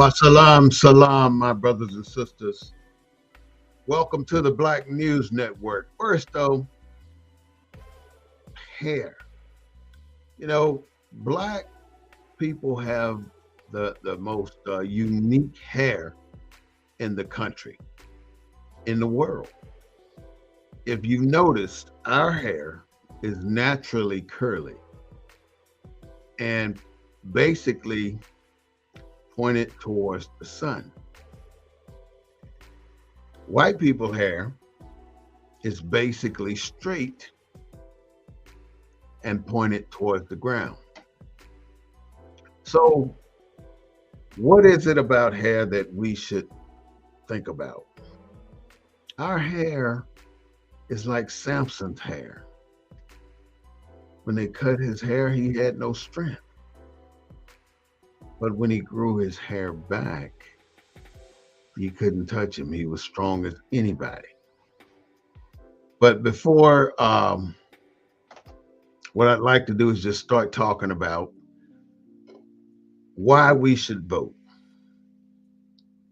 Wasalam, salam, my brothers and sisters. Welcome to the Black News Network. First, though, hair. Black people have the most unique hair in the country, in the world. If you noticed, our hair is naturally curly and basically pointed towards the sun. White people hair is basically straight and pointed towards the ground. So, what is it about hair that we should think about? Our hair is like Samson's hair. When they cut his hair, he had no strength. But when he grew his hair back, you couldn't touch him. He was strong as anybody. But before, what I'd like to do is just start talking about why we should vote.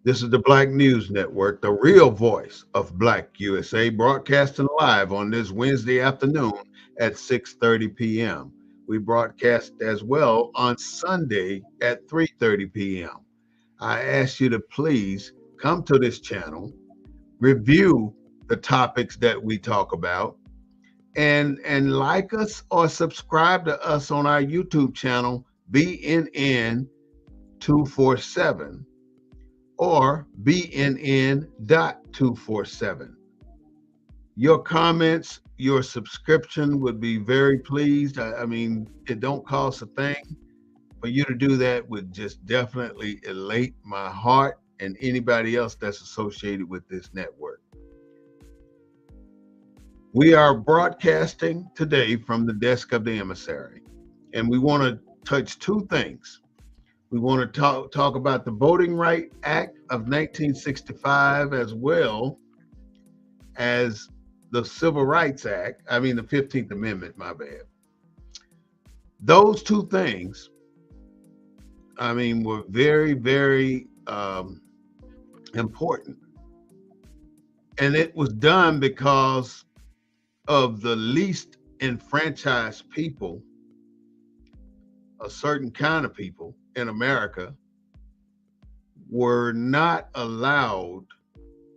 This is the Black News Network, the real voice of Black USA, broadcasting live on this Wednesday afternoon at 6:30 p.m. We broadcast as well on Sunday at 3:30 p.m. I ask you to please come to this channel, review the topics that we talk about, and like us or subscribe to us on our YouTube channel, BNN 247 or BNN.247. Your comments, your subscription would be very pleased. I mean, it don't cost a thing. For you to do that would just definitely elate my heart and anybody else that's associated with this network. We are broadcasting today from the desk of the Emissary, and we want to touch two things. We want to talk about the Voting Rights Act of 1965 as well as the Civil Rights Act, the 15th Amendment, my bad. Those two things, were very, very important. And it was done because of the least enfranchised people, a certain kind of people in America, were not allowed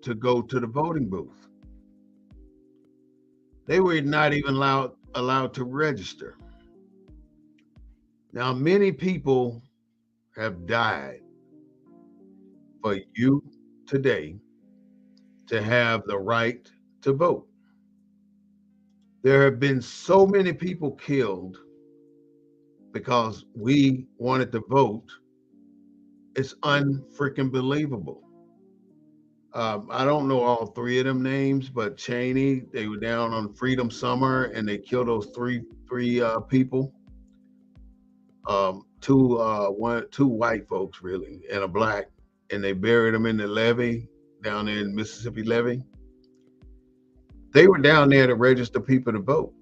to go to the voting booth. They were not even allowed to register. Now, many people have died for you today to have the right to vote. There have been so many people killed because we wanted to vote. It's unfreaking believable. I don't know all three of them names, but Cheney, they were down on Freedom Summer and they killed those three people. Two white folks really and a black, and they buried them in the levee down there in Mississippi levee. They were down there to register people to vote,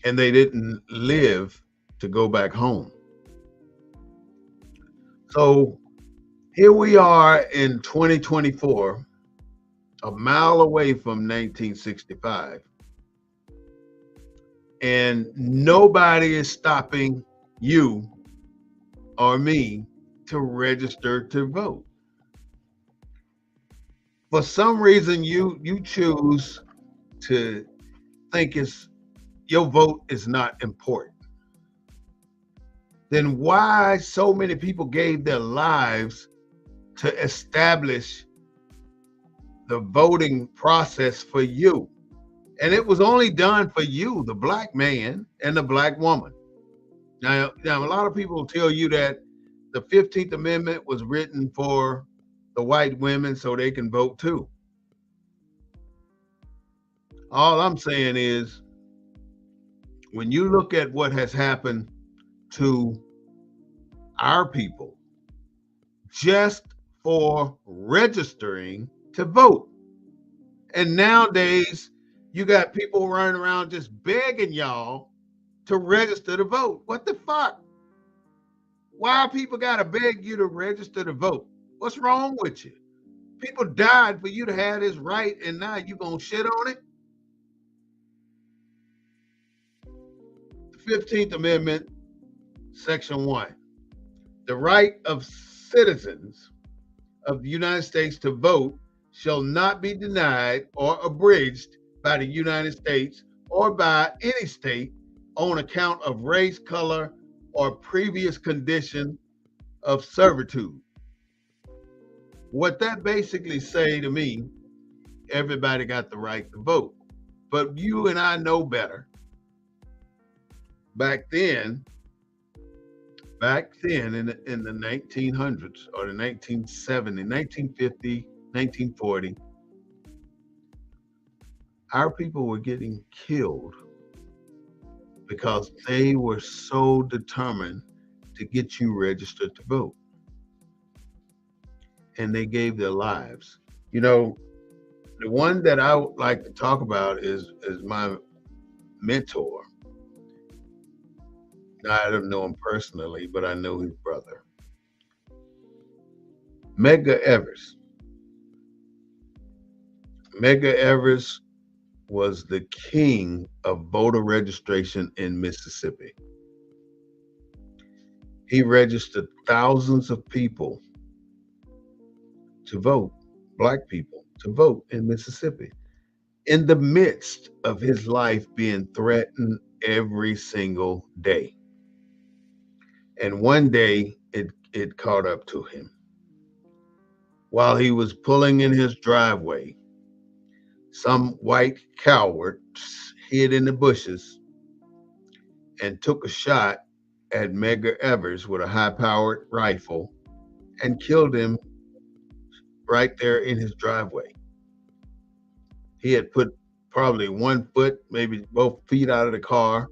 and they didn't live to go back home. So here we are in 2024, a mile away from 1965, and nobody is stopping you or me to register to vote. For some reason, you choose to think your vote is not important. Then why so many people gave their lives to establish the voting process for you? And it was only done for you, the black man and the black woman. Now, a lot of people will tell you that the 15th Amendment was written for the white women so they can vote too. All I'm saying is, when you look at what has happened to our people just for registering to vote, and nowadays you got people running around just begging y'all to register to vote. What the fuck? Why people got to beg you to register to vote? What's wrong with you? People died for you to have this right, and now you going to shit on it? The 15th Amendment, Section 1. The right of citizens of the United States to vote shall not be denied or abridged by the United States or by any state on account of race, color, or previous condition of servitude. What that basically say to me, everybody got the right to vote. But you and I know better. Back then in the 1900s or the 1970, 1950, 1940, our people were getting killed because they were so determined to get you registered to vote. And they gave their lives. You know, the one that I would like to talk about is my mentor. Now, I don't know him personally, but I know his brother, Medgar Evers. Medgar Evers was the king of voter registration in Mississippi. He registered thousands of people to vote, black people to vote in Mississippi, in the midst of his life being threatened every single day. And one day it caught up to him. While he was pulling in his driveway, some white coward hid in the bushes and took a shot at Medgar Evers with a high-powered rifle and killed him right there in his driveway. He had put probably 1 foot, maybe both feet out of the car,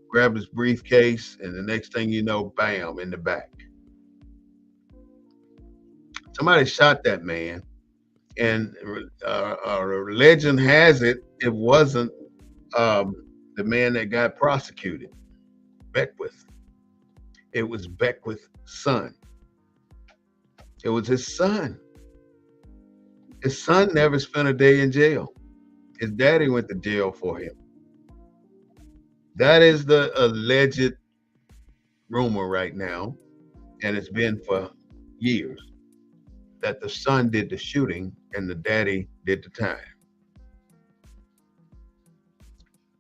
grabbed his briefcase, and the next thing you know, bam, in the back. Somebody shot that man, and legend has it, it wasn't the man that got prosecuted, Beckwith. It was Beckwith's son. It was his son. His son never spent a day in jail. His daddy went to jail for him. That is the alleged rumor right now, and it's been for years, that the son did the shooting and the daddy did the time.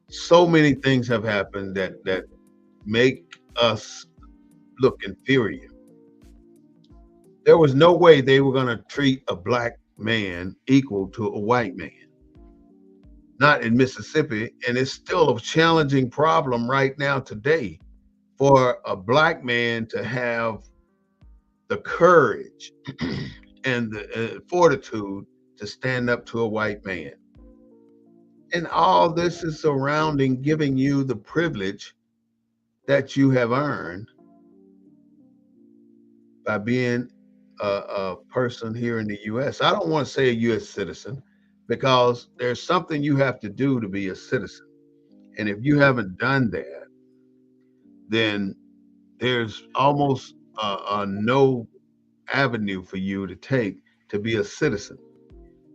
So many things have happened that make us look inferior. There was no way they were going to treat a black man equal to a white man. Not in Mississippi, and it's still a challenging problem right now today for a black man to have the courage and the fortitude to stand up to a white man. And all this is surrounding giving you the privilege that you have earned by being a person here in the U.S. I don't want to say a U.S. citizen, because there's something you have to do to be a citizen. And if you haven't done that, then there's almost no avenue for you to take to be a citizen.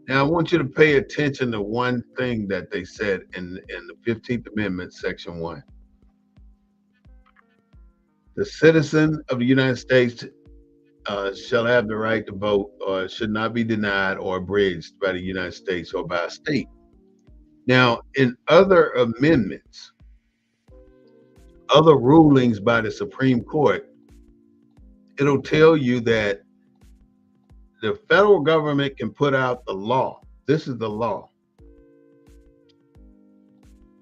Now, I want you to pay attention to one thing that they said in the 15th Amendment, Section 1. The citizen of the United States shall have the right to vote, or should not be denied or abridged by the United States or by a state. Now, in other amendments, other rulings by the Supreme Court, it'll tell you that the federal government can put out the law. This is the law.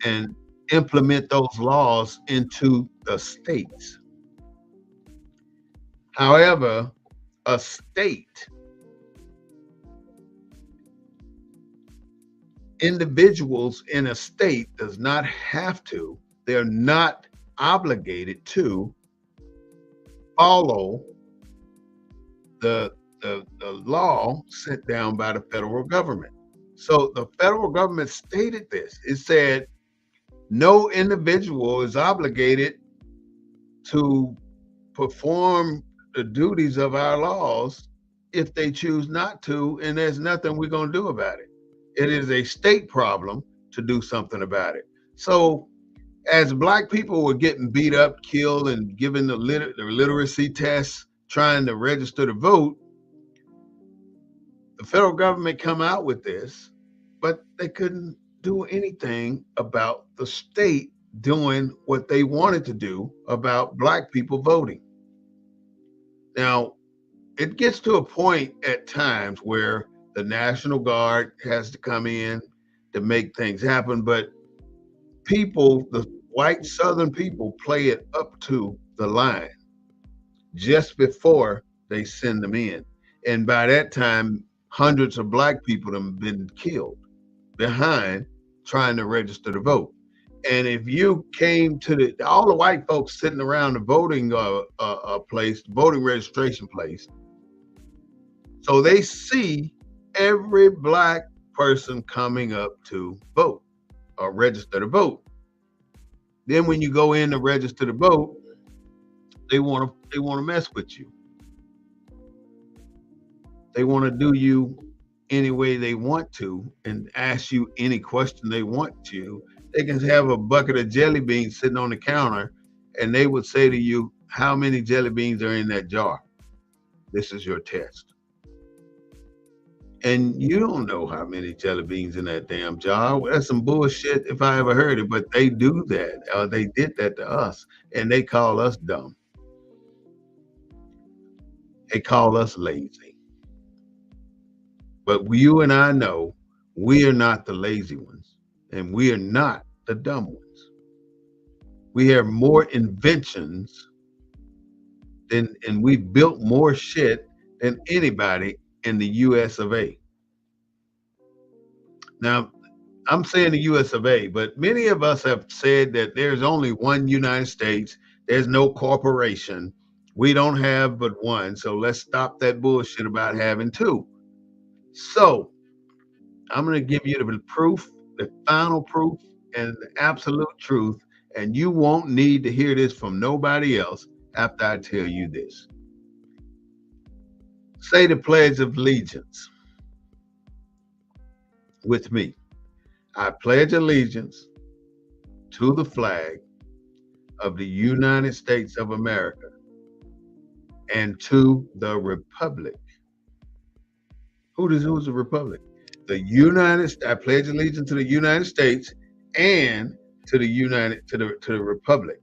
And implement those laws into the states. However, a state, individuals in a state does not have to, they're not obligated to follow the law sent down by the federal government. So the federal government stated this. It said, no individual is obligated to perform the duties of our laws if they choose not to, and there's nothing we're going to do about it. It is a state problem to do something about it. So, as black people were getting beat up, killed, and given the literacy tests, trying to register to vote, the federal government come out with this, but they couldn't do anything about the state doing what they wanted to do about black people voting. Now, it gets to a point at times where the National Guard has to come in to make things happen, but people, the white Southern people, play it up to the line just before they send them in. And by that time, hundreds of black people have been killed behind trying to register to vote. And if you came to all the white folks sitting around the voting place, voting registration place, so they see every black person coming up to vote or register to vote. Then when you go in to register to vote, they want to mess with you. They want to do you any way they want to and ask you any question they want to. They can have a bucket of jelly beans sitting on the counter, and they would say to you, "How many jelly beans are in that jar? This is your test." And you don't know how many jelly beans in that damn jar. Well, that's some bullshit if I ever heard it, but they do that. They did that to us, and they call us dumb. They call us lazy. But you and I know we are not the lazy ones, and we are not the dumb ones. We have more inventions and we've built more shit than anybody in the US of A. Now, I'm saying the US of A, but many of us have said that there's only one United States, there's no corporation. We don't have but one, so let's stop that bullshit about having two. So, I'm going to give you the proof, the final proof, and the absolute truth, and you won't need to hear this from nobody else after I tell you this. Say the Pledge of Allegiance with me. I pledge allegiance to the flag of the United States of America and to the republic. Who's the republic? I pledge allegiance to the United States and to the republic.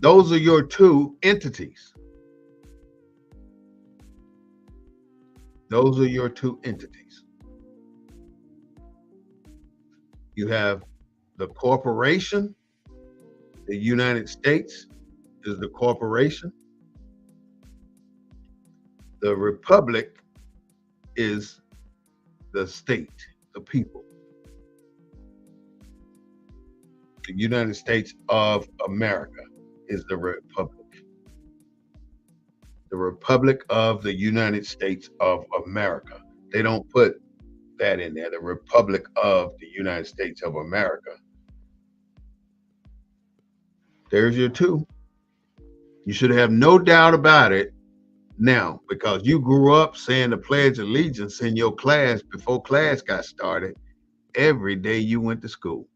Those are your two entities. Those are your two entities. You have the corporation. The United States is the corporation. The republic is the state, the people. The United States of America is the republic. The Republic of the United States of America. They don't put that in there. The Republic of the United States of America. There's your two. You should have no doubt about it now, because you grew up saying the Pledge of Allegiance in your class before class got started every day you went to school.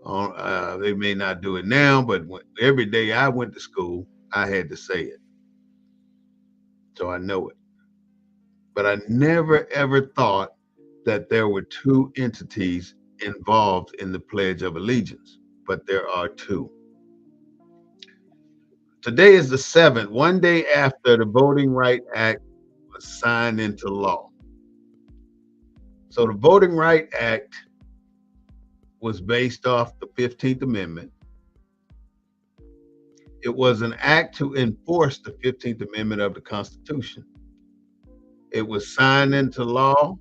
They may not do it now, but every day I went to school, I had to say it. So I know it. But I never ever thought that there were two entities involved in the Pledge of Allegiance, but there are two. Today is the 7th, one day after the Voting Rights Act was signed into law. So the Voting Rights Act was based off the 15th Amendment. It was an act to enforce the 15th Amendment of the Constitution. It was signed into law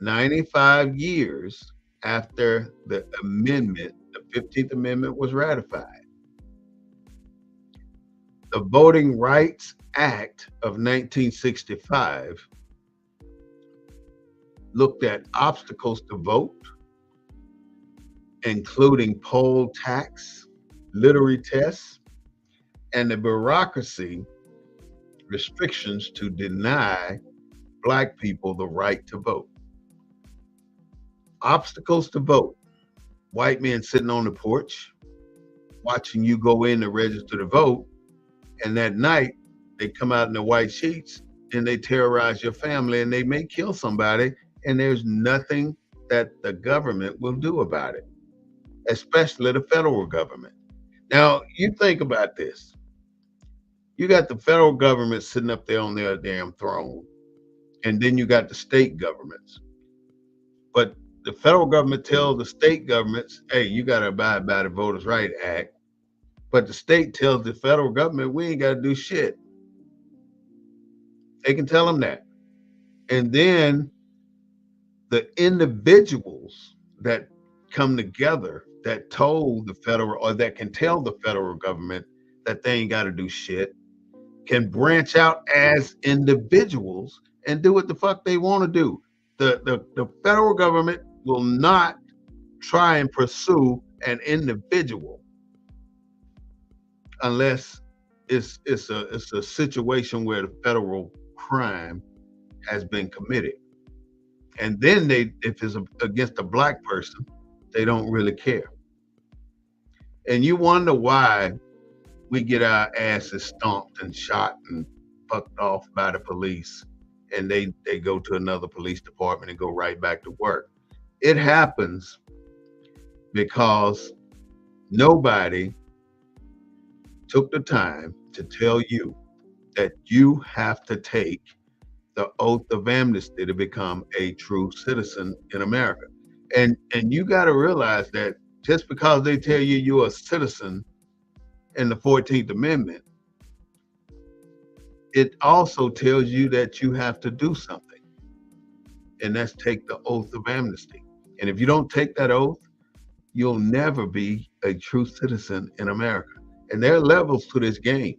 95 years after the amendment, the 15th Amendment, was ratified. The Voting Rights Act of 1965 looked at obstacles to vote, including poll tax, literary tests, and the bureaucracy restrictions to deny black people the right to vote. Obstacles to vote. White men sitting on the porch watching you go in to register to vote, and that night they come out in the white sheets and they terrorize your family and they may kill somebody, and there's nothing that the government will do about it, especially the federal government. Now, you think about this. You got the federal government sitting up there on their damn throne, and then you got the state governments. But the federal government tells the state governments, hey, you got to abide by the Voters' Right Act. But the state tells the federal government, we ain't got to do shit. They can tell them that. And then the individuals that come together that told the federal, or that can tell the federal government that they ain't got to do shit, can branch out as individuals and do what the fuck they want to do. The federal government will not try and pursue an individual unless it's a situation where the federal crime has been committed. And then they, if it's against a black person, they don't really care. And you wonder why we get our asses stomped and shot and fucked off by the police, and they go to another police department and go right back to work. It happens because nobody took the time to tell you that you have to take the oath of amnesty to become a true citizen in America. And you got to realize that just because they tell you you're a citizen in the 14th Amendment, it also tells you that you have to do something, and that's take the oath of amnesty. And if you don't take that oath, you'll never be a true citizen in America. And there are levels to this game.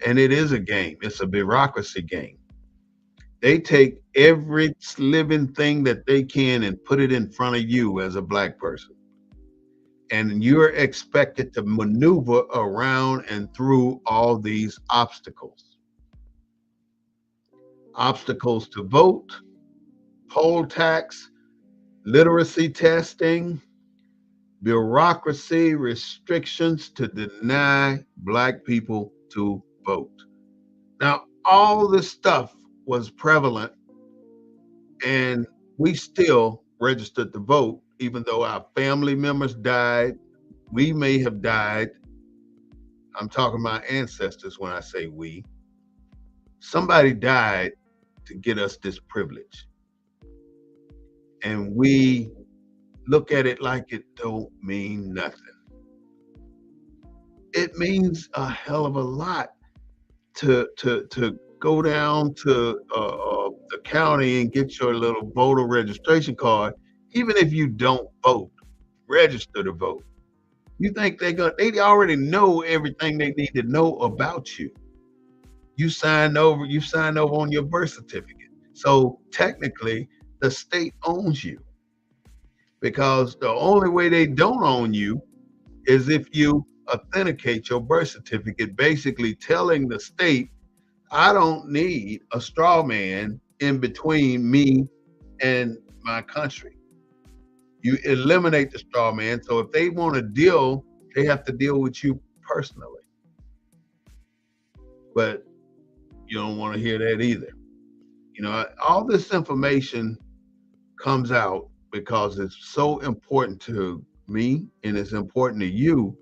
And it is a game. It's a bureaucracy game. They take every living thing that they can and put it in front of you as a black person. And you're expected to maneuver around and through all these obstacles. Obstacles to vote, poll tax, literacy testing, bureaucracy restrictions to deny black people to vote. Now, all this stuff was prevalent, and we still registered to vote, even though our family members died. We may have died. I'm talking about ancestors when I say we. Somebody died to get us this privilege. And we look at it like it don't mean nothing. It means a hell of a lot to go down to the county and get your little voter registration card. Even if you don't vote, register to vote. You think they already know everything they need to know about you. You signed over on your birth certificate. So technically, the state owns you, because the only way they don't own you is if you authenticate your birth certificate, basically telling the state, I don't need a straw man in between me and my country. You eliminate the straw man. So if they want to deal, they have to deal with you personally. But you don't want to hear that either. You know, all this information comes out because it's so important to me and it's important to you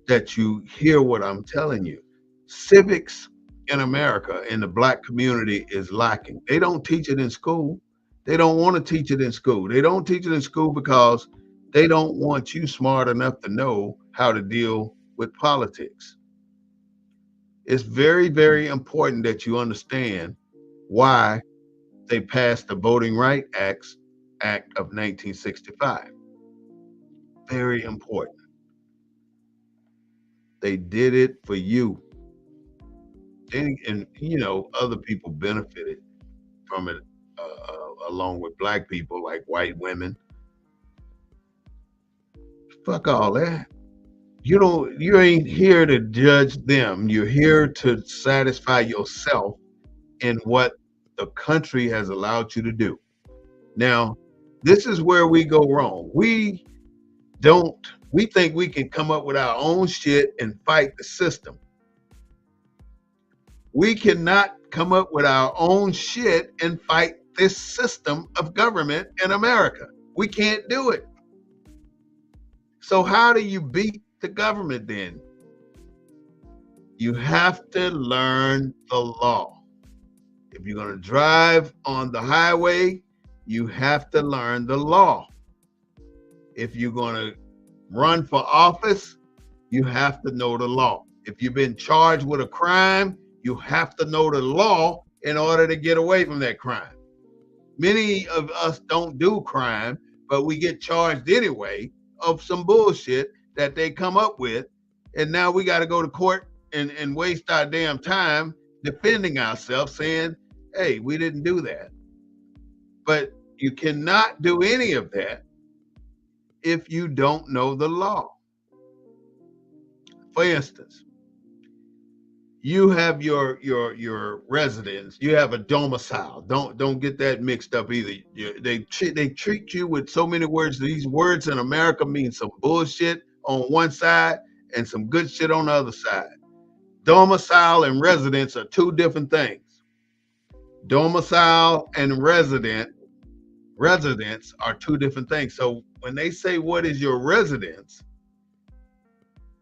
that you hear what I'm telling you. Civics in America, in the black community, is lacking. They don't teach it in school. They don't want to teach it in school. They don't teach it in school because they don't want you smart enough to know how to deal with politics. It's very, very important that you understand why they passed the Voting Rights Act of 1965. Very important. They did it for you. And you know, other people benefited from it along with black people, like white women. Fuck all that. You ain't here to judge them. You're here to satisfy yourself in what the country has allowed you to do. Now, this is where we go wrong. Don't we think we can come up with our own shit and fight the system. We cannot come up with our own shit and fight this system of government in America. We can't do it. So how do you beat the government then? You have to learn the law. If you're going to drive on the highway, you have to learn the law. If you're going to run for office, you have to know the law. If you've been charged with a crime, you have to know the law in order to get away from that crime. Many of us don't do crime, but we get charged anyway of some bullshit that they come up with. And now we got to go to court and waste our damn time defending ourselves saying, hey, we didn't do that. But you cannot do any of that if you don't know the law. For instance, you have your residence, you have a domicile. Don't get that mixed up either. They treat you with so many words. These words in America mean some bullshit on one side and some good shit on the other side. Domicile and residence are two different things. Domicile and residence are two different things. So when they say, what is your residence?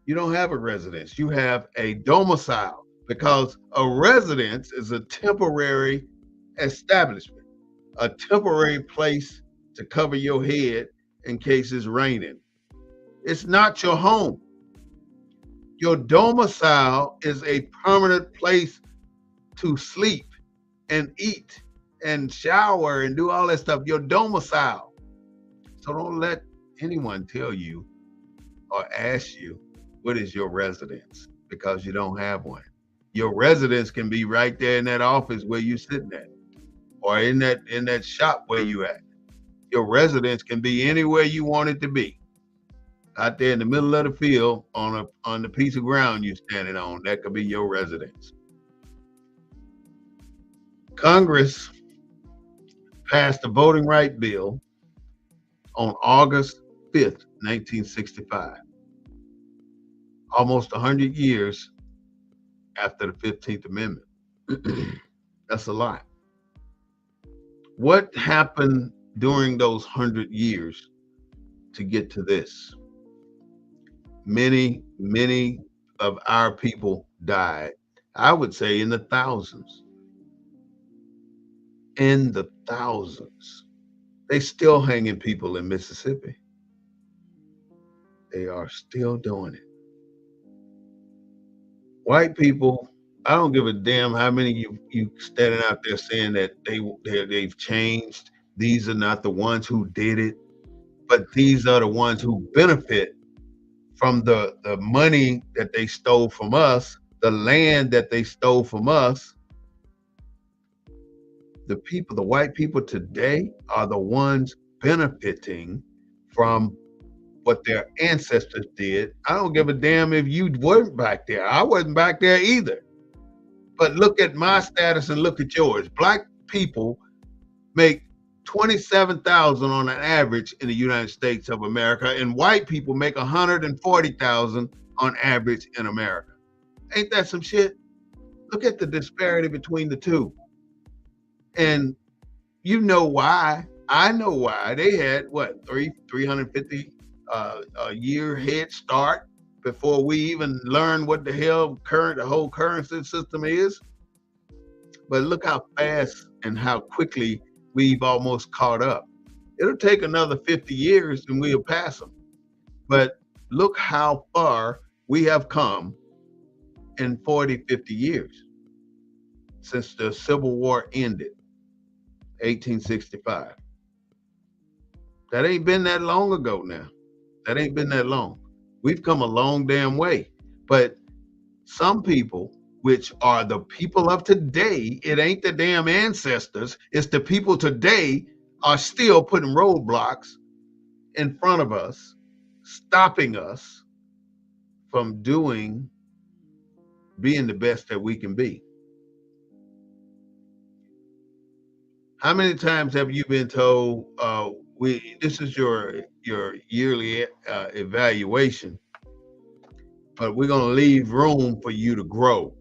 You don't have a residence. You have a domicile, because a residence is a temporary establishment, a temporary place to cover your head in case it's raining. It's not your home. Your domicile is a permanent place to sleep and eat and shower and do all that stuff. Your domicile. So don't let anyone tell you or ask you what is your residence, because you don't have one. Your residence can be right there in that office where you're sitting at, or in that shop where you at. Your residence can be anywhere you want it to be. Out there in the middle of the field on the piece of ground you're standing on, that could be your residence. Congress passed the Voting Rights Bill on August 5th, 1965. Almost 100 years after the 15th Amendment. That's a lot. What happened during those 100 years to get to this? Many of our people died. I would say in the thousands. In the thousands. They still hanging people in Mississippi. They are still doing it. White people, I don't give a damn how many you standing out there saying that they've changed. These are not the ones who did it, but these are the ones who benefit from the money that they stole from us, the land that they stole from us. The white people today are the ones benefiting from what their ancestors did. I don't give a damn if you weren't back there. I wasn't back there either. But look at my status and look at yours. Black people make $27,000 on an average in the United States of America, and white people make $140,000 on average in America. Ain't that some shit? Look at the disparity between the two. And you know why. I know why. They had what, 350 a year head start before we even learned what the hell the whole currency system is. But look how fast and how quickly we've almost caught up. It'll take another 50 years and we'll pass them. But look how far we have come in 40, 50 years since the Civil War ended, 1865. That ain't been that long ago now. That ain't been that long. We've come a long damn way. But some people, which are the people of today, it ain't the damn ancestors, it's the people today, are still putting roadblocks in front of us, stopping us from being the best that we can be. How many times have you been told, this is your yearly evaluation, but we're going to leave room for you to grow.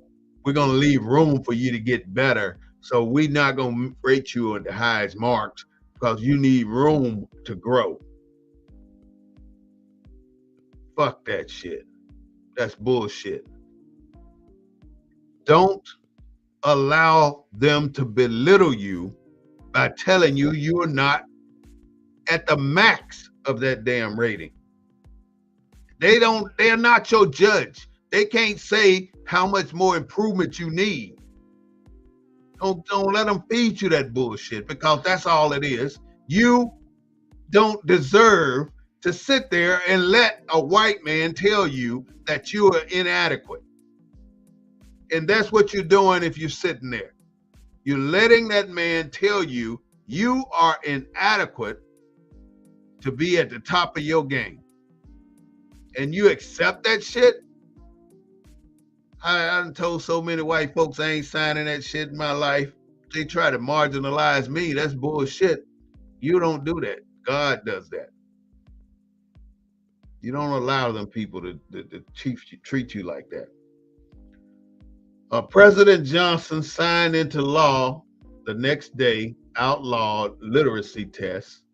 We're going to leave room for you to get better. So we're not going to rate you at the highest marks because you need room to grow. Fuck that shit. That's bullshit. Don't allow them to belittle you by telling you you're not at the max of that damn rating. They're not your judge. They can't say how much more improvement you need. Don't let them feed you that bullshit, because that's all it is. You don't deserve to sit there and let a white man tell you that you are inadequate. And that's what you're doing if you're sitting there. You're letting that man tell you you are inadequate to be at the top of your game. And you accept that shit? I done told so many white folks I ain't signing that shit in my life. They try to marginalize me. That's bullshit. You don't do that. God does that. You don't allow them people to treat you like that. President Johnson signed into law the next day outlawed literacy tests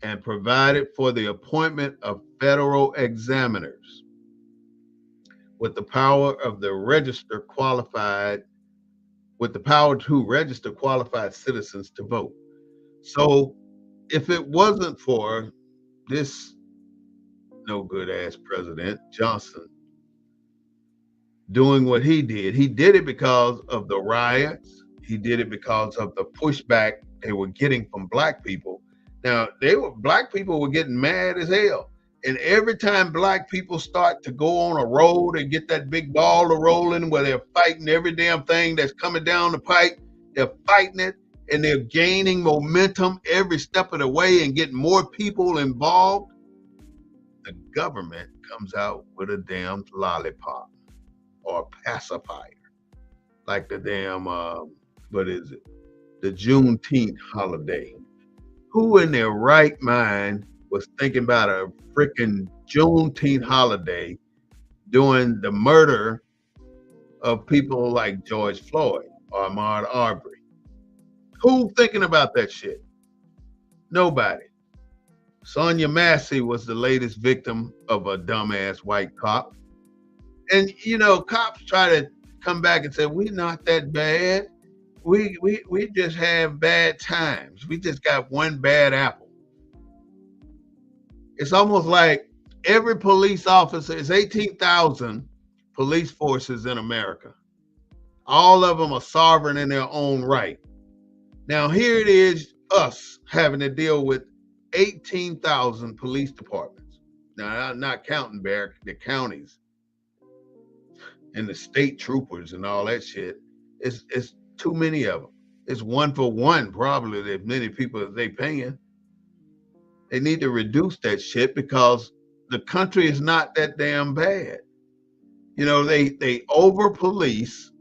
and provided for the appointment of federal examiners with the power to register qualified citizens to vote. So if it wasn't for this no good ass President Johnson doing what he did it because of the riots. He did it because of the pushback they were getting from black people. Now, black people were getting mad as hell. And every time black people start to go on a road and get that big ball of rolling where they're fighting every damn thing that's coming down the pipe, they're fighting it and they're gaining momentum every step of the way and getting more people involved, the government comes out with a damn lollipop or pacifier. Like the damn, what is it? The Juneteenth holiday. Who in their right mind was thinking about a freaking Juneteenth holiday doing the murder of people like George Floyd or Ahmaud Arbery? Who thinking about that shit? Nobody. Sonia Massey was the latest victim of a dumbass white cop. And, you know, cops try to come back and say, we're not that bad. We just have bad times. We just got one bad apple. It's almost like every police officer, it's 18,000 police forces in America. All of them are sovereign in their own right. Now, here it is, us having to deal with 18,000 police departments. Now, I'm not counting the counties and the state troopers and all that shit. It's too many of them. It's one for one, probably, as many people as they paying. They need to reduce that shit because the country is not that damn bad. You know, they over police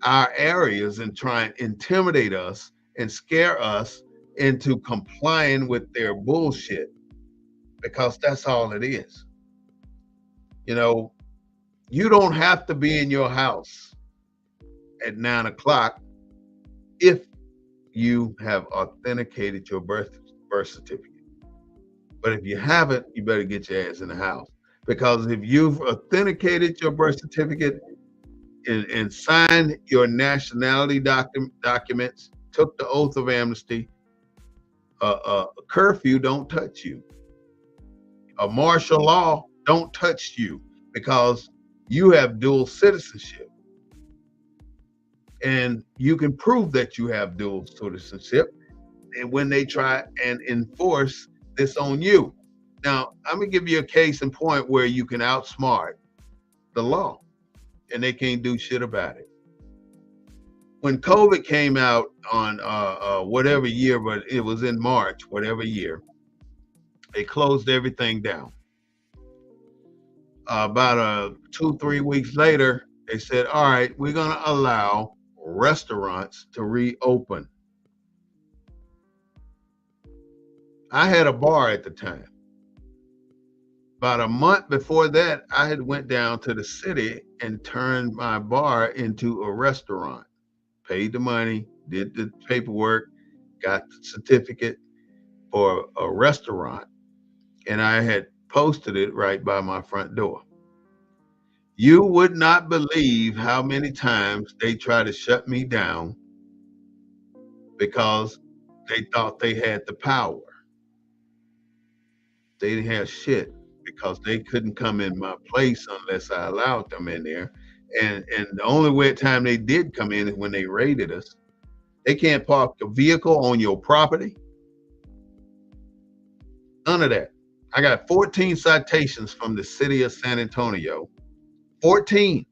our areas and try and intimidate us and scare us into complying with their bullshit, because that's all it is. You know, you don't have to be in your house at 9 o'clock if you have authenticated your birth certificate. But if you haven't, you better get your ass in the house. Because if you've authenticated your birth certificate and signed your nationality documents, took the oath of amnesty, a curfew don't touch you. A martial law don't touch you because you have dual citizenship. And you can prove that you have dual citizenship and when they try and enforce this on you. Now, I'm going to give you a case in point where you can outsmart the law and they can't do shit about it. When COVID came out on whatever year, but it was in March, whatever year, they closed everything down. About 2, 3 weeks later, they said, all right, we're going to allow restaurants to reopen. I had a bar at the time. About a month before that, I had went down to the city and turned my bar into a restaurant. Paid the money, did the paperwork, got the certificate for a restaurant, and I had posted it right by my front door. You would not believe how many times they tried to shut me down because they thought they had the power. They didn't have shit because they couldn't come in my place unless I allowed them in there. And the only way time they did come in is when they raided us. They can't park a vehicle on your property. None of that. I got 14 citations from the city of San Antonio. 14.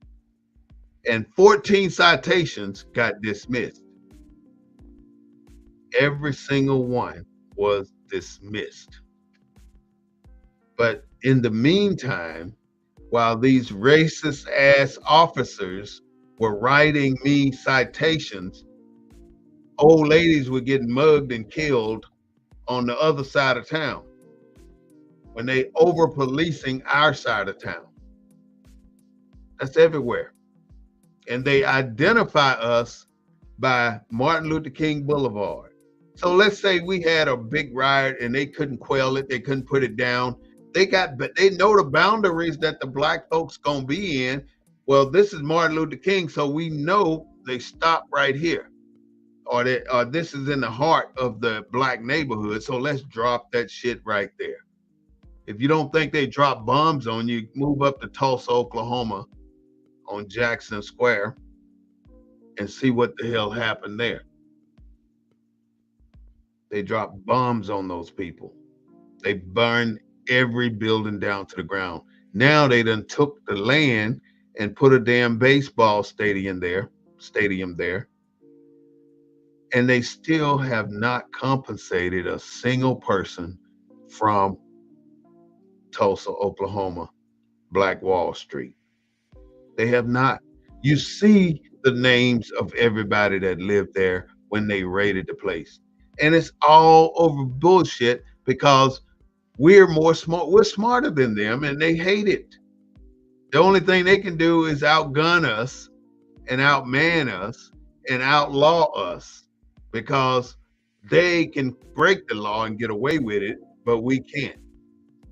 And 14 citations got dismissed. Every single one was dismissed. But in the meantime, while these racist ass officers were writing me citations, old ladies were getting mugged and killed on the other side of town when they over policing our side of town. That's everywhere. And they identify us by Martin Luther King Boulevard. So let's say we had a big riot and they couldn't quell it, they couldn't put it down. They know the boundaries that the black folks gonna be in. Well, this is Martin Luther King, so we know they stop right here. Or this is in the heart of the black neighborhood, so let's drop that shit right there. If you don't think they drop bombs on you, move up to Tulsa, Oklahoma on Jackson Square and see what the hell happened there. They dropped bombs on those people. They burned every building down to the ground. Now they done took the land and put a damn baseball stadium there, and they still have not compensated a single person from Tulsa, Oklahoma, Black Wall Street. They have not. You see the names of everybody that lived there when they raided the place. And it's all over bullshit because we're smarter than them and they hate it. The only thing they can do is outgun us and outman us and outlaw us because they can break the law and get away with it, but we can't.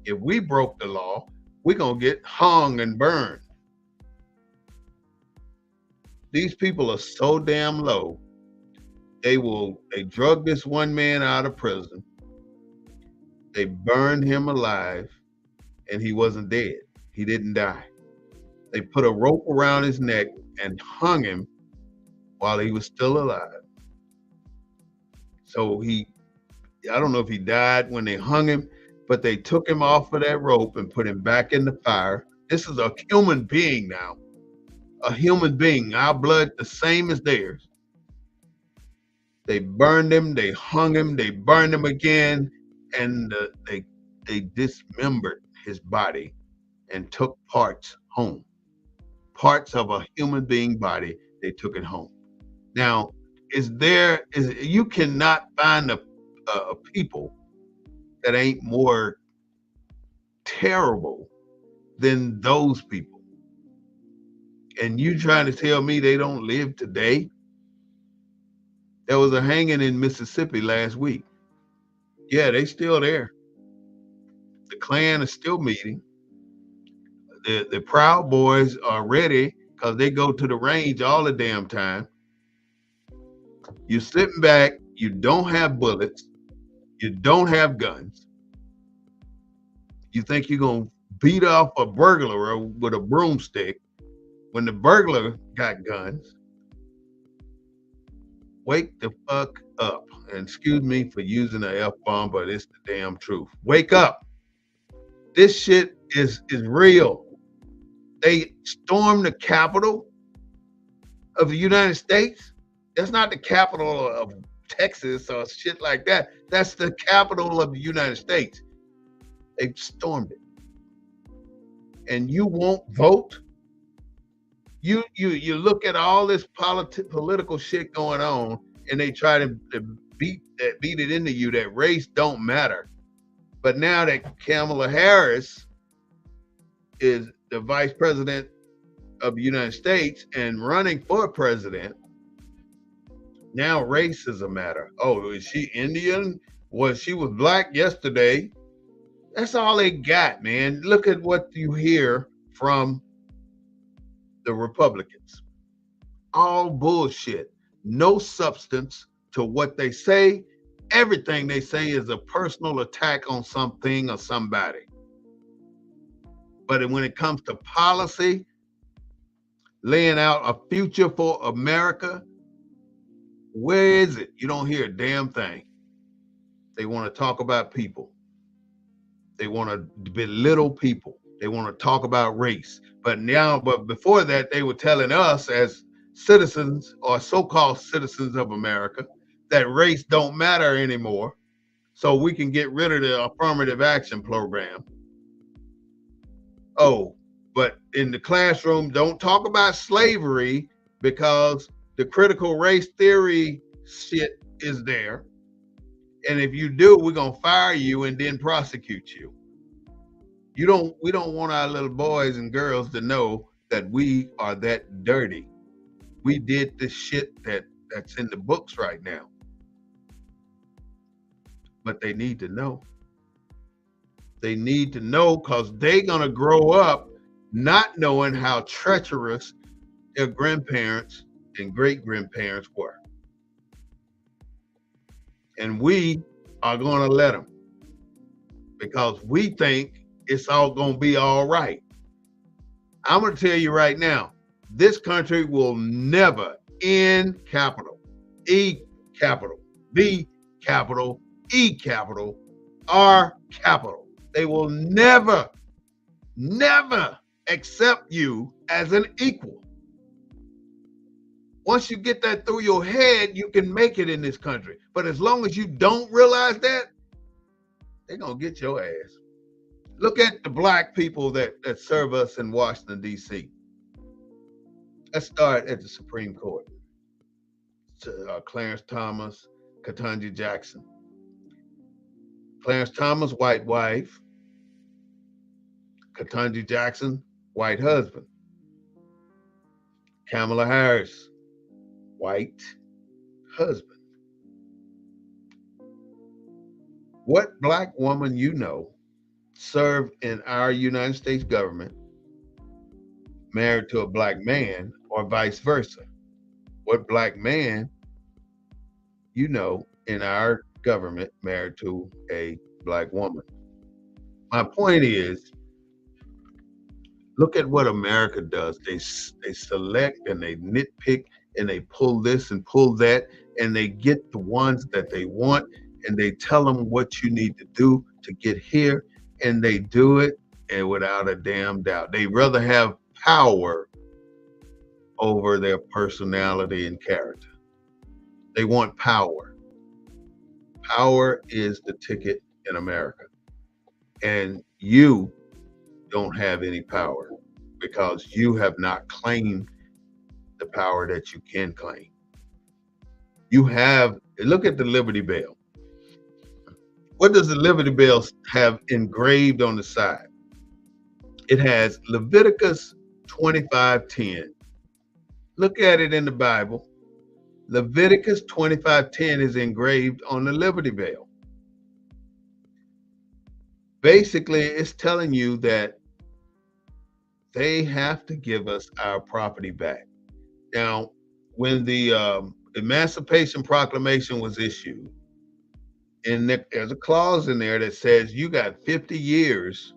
If we broke the law, we're going to get hung and burned. These people are so damn low. They drug this one man out of prison. They burned him alive and he wasn't dead. He didn't die. They put a rope around his neck and hung him while he was still alive. So I don't know if he died when they hung him, but they took him off of that rope and put him back in the fire. This is a human being now. A human being, our blood the same as theirs. They burned him, they hung him, they burned him again, and they dismembered his body and took parts home. Parts of a human being body, they took it home. Now, you cannot find a people that ain't more terrible than those people. And you trying to tell me they don't live today? There was a hanging in Mississippi last week. Yeah, they still there. The Klan is still meeting. The Proud Boys are ready because they go to the range all the damn time. You're sitting back. You don't have bullets. You don't have guns. You think you're going to beat off a burglar with a broomstick when the burglar got guns. Wake the fuck up. And excuse me for using the F-bomb, but it's the damn truth. Wake up. This shit is real. They stormed the capital of the United States. That's not the capital of Texas or shit like that. That's the capital of the United States. They stormed it. and you won't vote. You look at all this political shit going on, and they try to beat it into you that race don't matter. But now that Kamala Harris is the vice president of the United States and running for president, now race is a matter. Oh, is she Indian? She was black yesterday. That's all they got, man. Look at what you hear from the Republicans. All bullshit. No substance to what they say. Everything they say is a personal attack on something or somebody. But when it comes to policy, laying out a future for America, where is it? You don't hear a damn thing. They want to talk about people. They want to belittle people. They want to talk about race. But before that, they were telling us as citizens or so-called citizens of America that race don't matter anymore, so we can get rid of the affirmative action program. Oh, but in the classroom, don't talk about slavery because the critical race theory shit is there. And if you do, we're going to fire you and then prosecute you. We don't want our little boys and girls to know that we are that dirty. We did the shit that's in the books right now. But they need to know. They need to know because they're going to grow up not knowing how treacherous their grandparents and great-grandparents were. And we are going to let them because we think it's all going to be all right. I'm going to tell you right now, this country will never end capital, E capital, B capital, E capital, R capital. They will never, never accept you as an equal. Once you get that through your head, you can make it in this country. But as long as you don't realize that, they're going to get your ass. Look at the black people that serve us in Washington, D.C. Let's start at the Supreme Court. Clarence Thomas, Ketanji Jackson. Clarence Thomas, white wife. Ketanji Jackson, white husband. Kamala Harris, white husband. What black woman you know served in our United States government married to a black man or vice versa? What black man you know in our government married to a black woman? My point is, look at what America does. They select and they nitpick and they pull this and pull that and they get the ones that they want and they tell them what you need to do to get here, and they do it and without a damn doubt. They rather have power over their personality and character. They want power. Power is the ticket in America. And you don't have any power because you have not claimed the power that you can claim. You have, look at the Liberty Bell. What does the Liberty Bell have engraved on the side? It has Leviticus 25:10. Look at it in the Bible. Leviticus 25:10 is engraved on the Liberty Bell. Basically, it's telling you that they have to give us our property back. Now, when the Emancipation Proclamation was issued, and there's a clause in there that says you got 50 years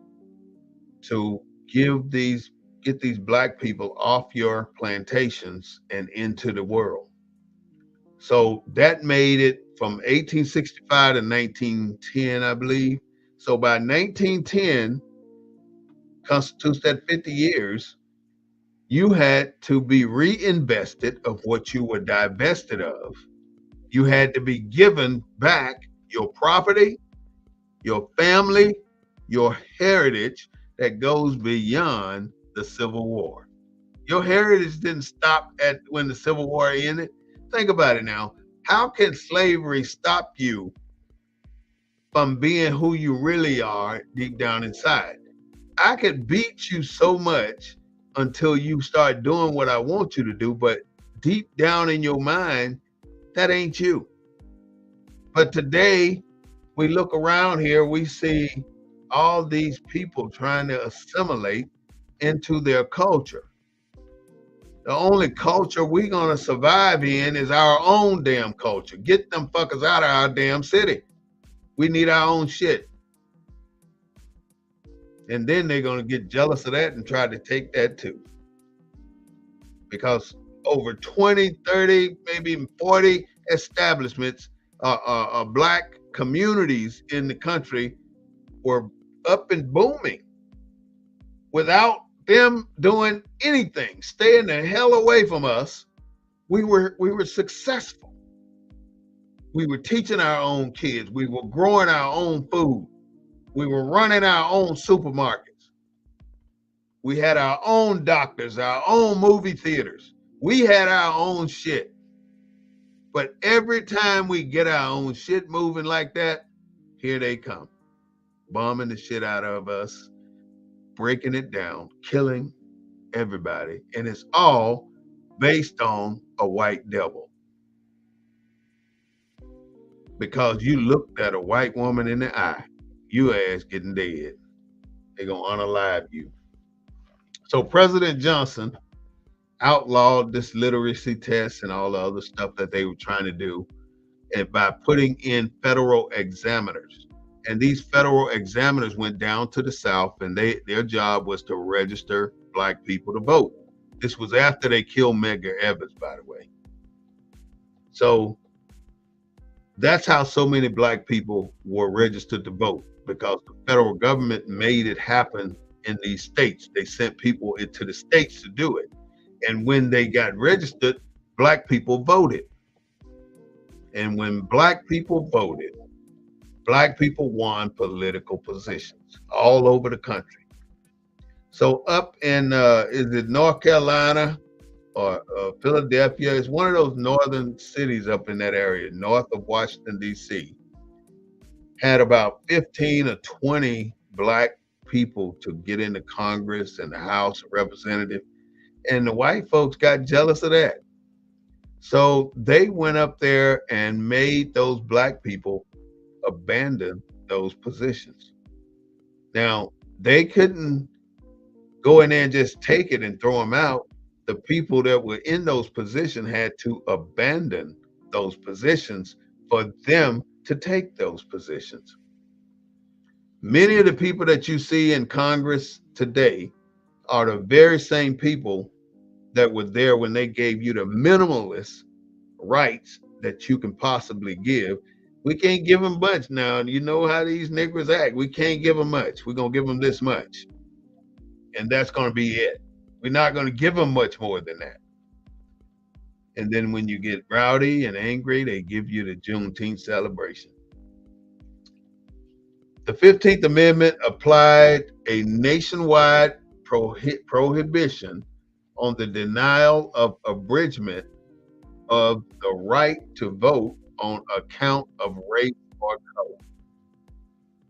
to get these black people off your plantations and into the world. So that made it from 1865 to 1910, I believe. So by 1910, constitutes that 50 years, you had to be reinvested of what you were divested of. You had to be given back your property, your family, your heritage, that goes beyond the Civil War. Your heritage didn't stop at when the Civil War ended. Think about it now. How can slavery stop you from being who you really are deep down inside? I could beat you so much until you start doing what I want you to do, but deep down in your mind, that ain't you. But today, we look around here, we see all these people trying to assimilate into their culture. The only culture we're gonna survive in is our own damn culture. Get them fuckers out of our damn city. We need our own shit. And then they're gonna get jealous of that and try to take that too. Because over 20, 30, maybe even 40 establishments, black communities in the country were up and booming without them doing anything, staying the hell away from us. We were successful. We were teaching our own kids. We were growing our own food. We were running our own supermarkets. We had our own doctors, our own movie theaters. We had our own shit. But every time we get our own shit moving like that, here they come, bombing the shit out of us, breaking it down, killing everybody. And it's all based on a white devil. Because you looked at a white woman in the eye, you ass getting dead. They're going to unalive you. So President Johnson outlawed this literacy test and all the other stuff that they were trying to do, and by putting in federal examiners. And these federal examiners went down to the South, and their job was to register black people to vote. This was after they killed Medgar Evers, by the way. So that's how so many black people were registered to vote, because the federal government made it happen in these states. They sent people into the states to do it. And when they got registered, black people voted. And when black people voted, black people won political positions all over the country. So up in, is it North Carolina or Philadelphia? It's one of those northern cities up in that area, north of Washington, D.C. Had about 15 or 20 black people to get into Congress and the House of Representatives. And the white folks got jealous of that. So they went up there and made those black people abandon those positions. Now, they couldn't go in there and just take it and throw them out. The people that were in those positions had to abandon those positions for them to take those positions. Many of the people that you see in Congress today are the very same people that were there when they gave you the minimalist rights that you can possibly give. We can't give them much now. You know how these niggers act. We can't give them much. We're going to give them this much. And that's going to be it. We're not going to give them much more than that. And then when you get rowdy and angry, they give you the Juneteenth celebration. The 15th Amendment applied a nationwide prohibition on the denial of abridgment of the right to vote on account of race or color.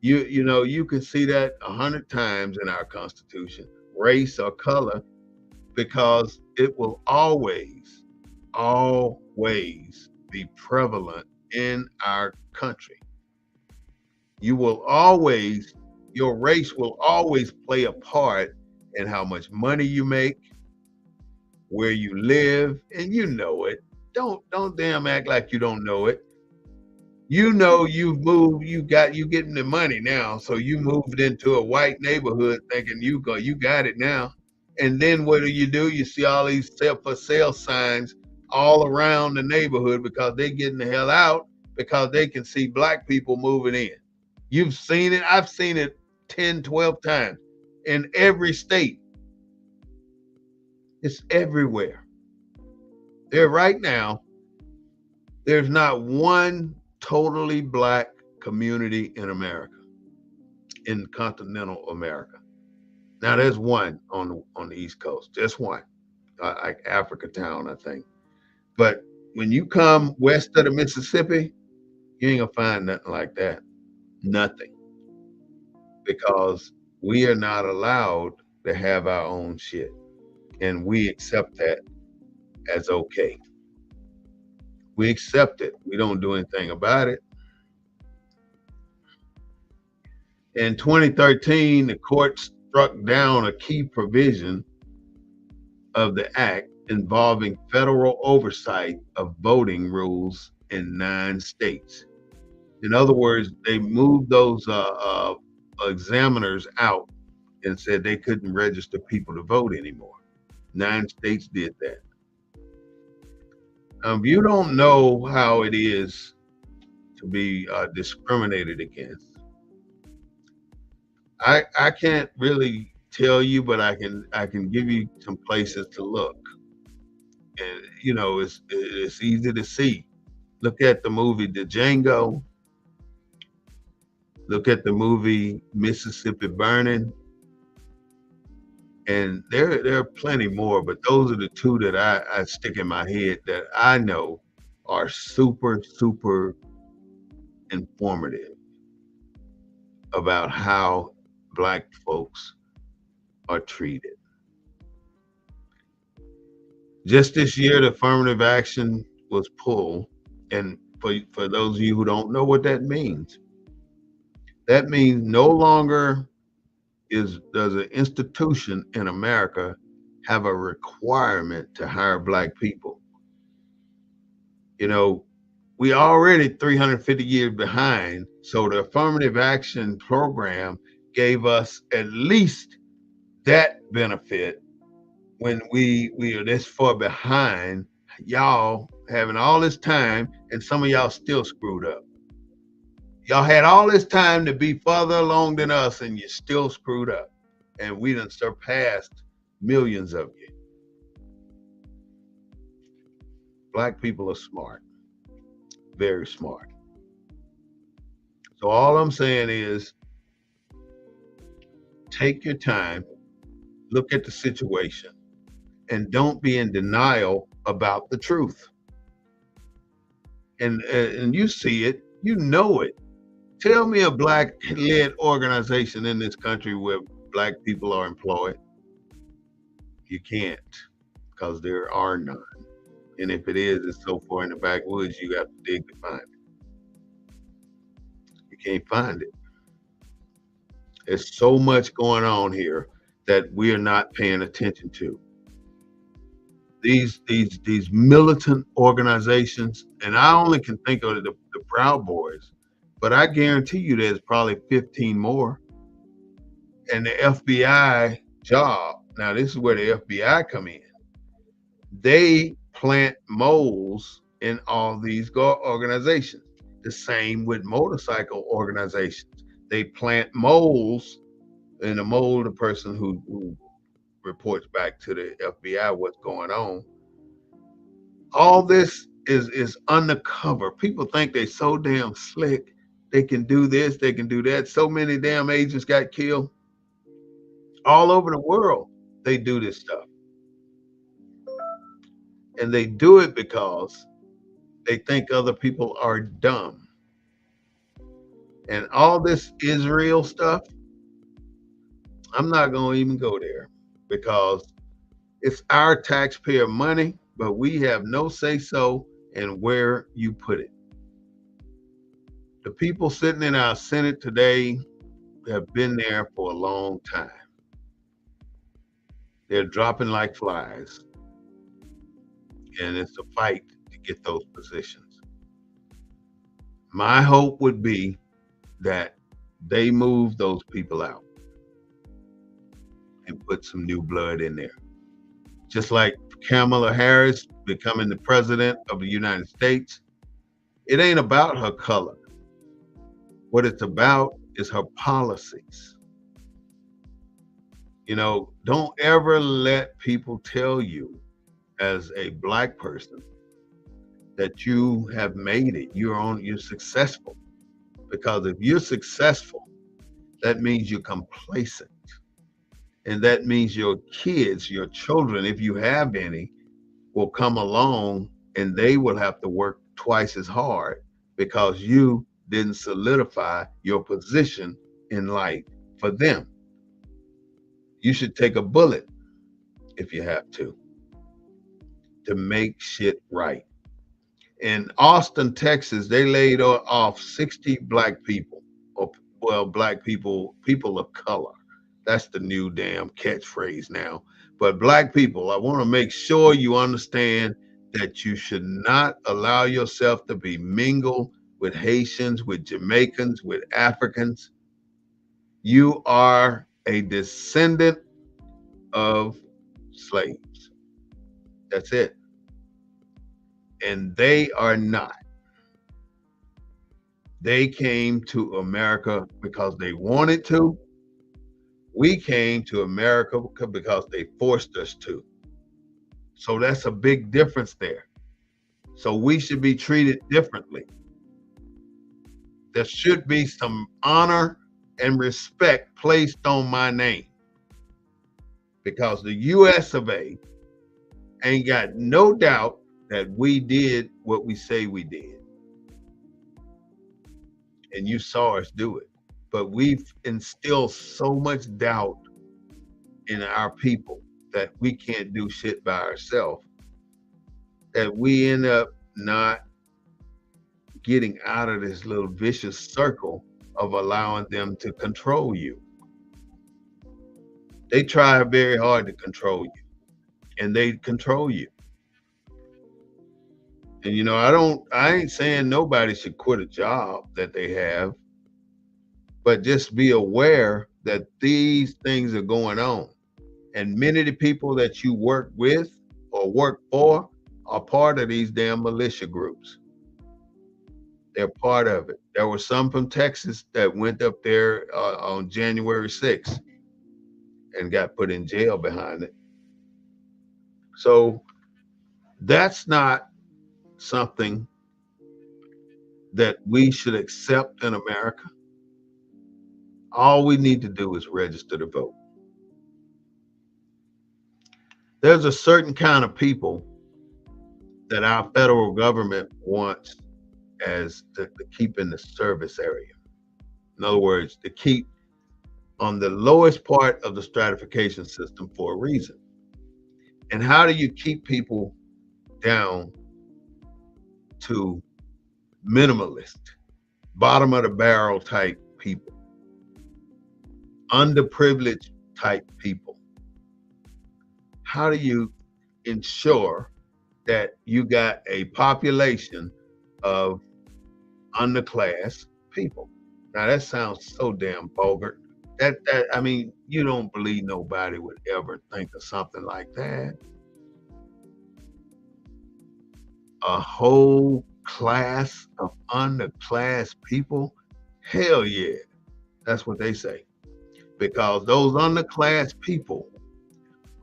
You know, you can see that 100 times in our Constitution, race or color, because it will always be prevalent in our country. You will always, your race will always play a part in how much money you make, where you live, and you know it. Don't damn act like you don't know it. You know you've moved, you getting the money now, so you moved into a white neighborhood thinking you got it now. And then what do? You see all these for sale signs all around the neighborhood because they're getting the hell out because they can see black people moving in. You've seen it. I've seen it 10, 12 times in every state. It's everywhere. There right now, there's not one totally black community in America, in continental America. Now there's one on the East Coast, just one, like Africa Town, I think. But when you come west of the Mississippi, you ain't gonna find nothing like that. Nothing, because we are not allowed to have our own shit, and we accept that as okay. We accept it. We don't do anything about it. In 2013, the court struck down a key provision of the act involving federal oversight of voting rules in 9 states. In other words, they moved those examiners out and said they couldn't register people to vote anymore. 9 states did that. If you don't know how it is to be discriminated against, I can't really tell you, but I can give you some places to look, and it's easy to see. Look at the movie The Django. Look at the movie Mississippi Burning, and there are plenty more, but those are the two that I stick in my head that I know are super super informative about how black folks are treated. Just this year, the affirmative action was pulled, and for those of you who don't know what that means no longer does an institution in America have a requirement to hire black people. You know, we already 350 years behind, so the affirmative action program gave us at least that benefit when we are this far behind. Y'all having all this time, and some of y'all still screwed up. Y'all had all this time to be further along than us, and you still screwed up. And we done surpassed millions of you. Black people are smart, very smart. So all I'm saying is take your time, look at the situation, and don't be in denial about the truth. And you see it, you know it. Tell me a black-led organization in this country where black people are employed. You can't, because there are none. And if it is, it's so far in the backwoods, you got to dig to find it. You can't find it. There's so much going on here that we're not paying attention to. These militant organizations, and I only can think of the Proud Boys, but I guarantee you there's probably 15 more. And the FBI job, now this is where the FBI come in. They plant moles in all these organizations. The same with motorcycle organizations. They plant moles, and the mole, the person who reports back to the FBI what's going on. All this is undercover. People think they so damn slick. They can do this, they can do that. So many damn agents got killed all over the world. They do this stuff. And they do it because they think other people are dumb. And all this Israel stuff, I'm not going to even go there because it's our taxpayer money, but we have no say so in where you put it. The people sitting in our Senate today have been there for a long time. They're dropping like flies. And it's a fight to get those positions. My hope would be that they move those people out and put some new blood in there. Just like Kamala Harris becoming the president of the United States, it ain't about her color. What it's about is her policies. Don't ever let people tell you as a black person that you have made it. You're successful. Because if you're successful, that means you're complacent. And that means your kids, your children, if you have any, will come along and they will have to work twice as hard because you didn't solidify your position in life for them. You should take a bullet if you have to make shit right. In Austin, Texas, they laid off 60 black people, or well, black people, people of color. That's the new damn catchphrase now. But black people, I want to make sure you understand that you should not allow yourself to be mingled with Haitians, with Jamaicans, with Africans. You are a descendant of slaves. That's it. And they are not. They came to America because they wanted to. We came to America because they forced us to. So that's a big difference there. So we should be treated differently. There should be some honor and respect placed on my name because the US of A ain't got no doubt that we did what we say we did. And you saw us do it. But we've instilled so much doubt in our people that we can't do shit by ourselves that we end up not getting out of this little vicious circle of allowing them to control you. They try very hard to control you, and they control you. And you know, I ain't saying nobody should quit a job that they have, but just be aware that these things are going on. And many of the people that you work with or work for are part of these damn militia groups. They're part of it. There were some from Texas that went up there on January 6th and got put in jail behind it. So that's not something that we should accept in America. All we need to do is register to vote. There's a certain kind of people that our federal government wants as to keep in the service area. In other words, to keep on the lowest part of the stratification system for a reason. And how do you keep people down to minimalist, bottom of the barrel type people, underprivileged type people? How do you ensure that you got a population of underclass people? Now that sounds so damn vulgar. That I mean, you don't believe nobody would ever think of something like that. A whole class of underclass people? Hell yeah. That's what they say. Because those underclass people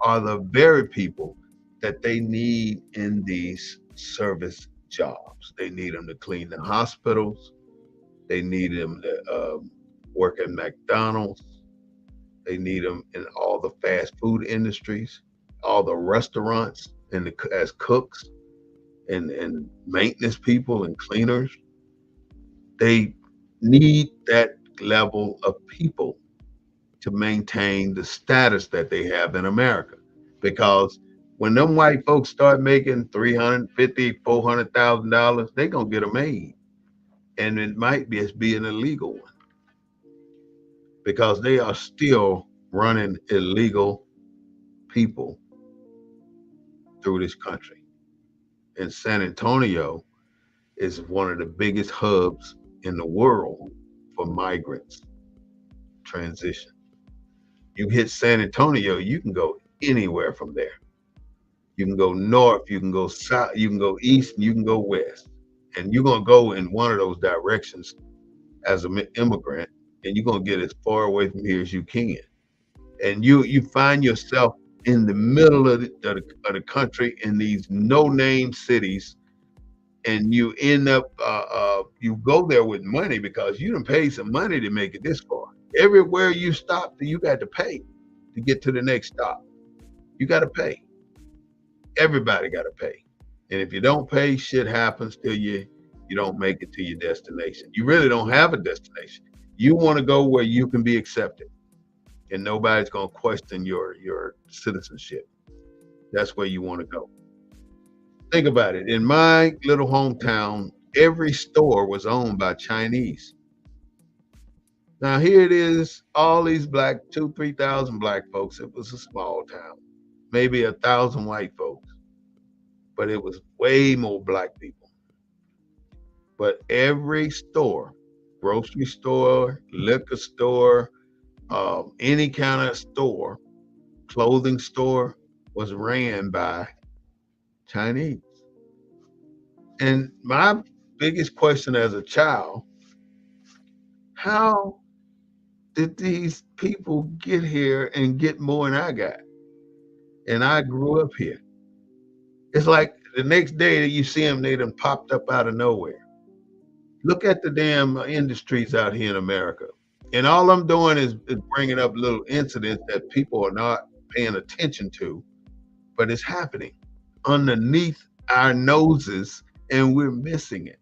are the very people that they need in these service jobs. They need them to clean the hospitals. They need them to work at McDonald's. They need them in all the fast food industries, all the restaurants, and as cooks and maintenance people and cleaners. They need that level of people to maintain the status that they have in America. Because when them white folks start making $350,000, $400,000, they gonna get a maid, and it might be an illegal one because they are still running illegal people through this country. And San Antonio is one of the biggest hubs in the world for migrants transition. You hit San Antonio, you can go anywhere from there. You can go north, you can go south, you can go east, and you can go west. And you're going to go in one of those directions as an immigrant, and you're going to get as far away from here as you can. And you find yourself in the middle of the country in these no-name cities, and you end up, you go there with money because you done paid some money to make it this far. Everywhere you stop, you got to pay. to get to the next stop. You got to pay. Everybody got to pay. And if you don't pay, shit happens till you don't make it to your destination. You really don't have a destination. You want to go where you can be accepted, and nobody's gonna question your citizenship. That's where you want to go. Think about it. In my little hometown, every store was owned by Chinese. Now here it is, all these black, 3,000 black folks. It was a small town, maybe 1,000 white folks, but it was way more black people. But every store, grocery store, liquor store, any kind of store, clothing store, was ran by Chinese. And my biggest question as a child, how did these people get here and get more than I got? And I grew up here. It's like the next day that you see them, they done popped up out of nowhere. Look at the damn industries out here in America. And all I'm doing is bringing up little incidents that people are not paying attention to, but it's happening underneath our noses and we're missing it.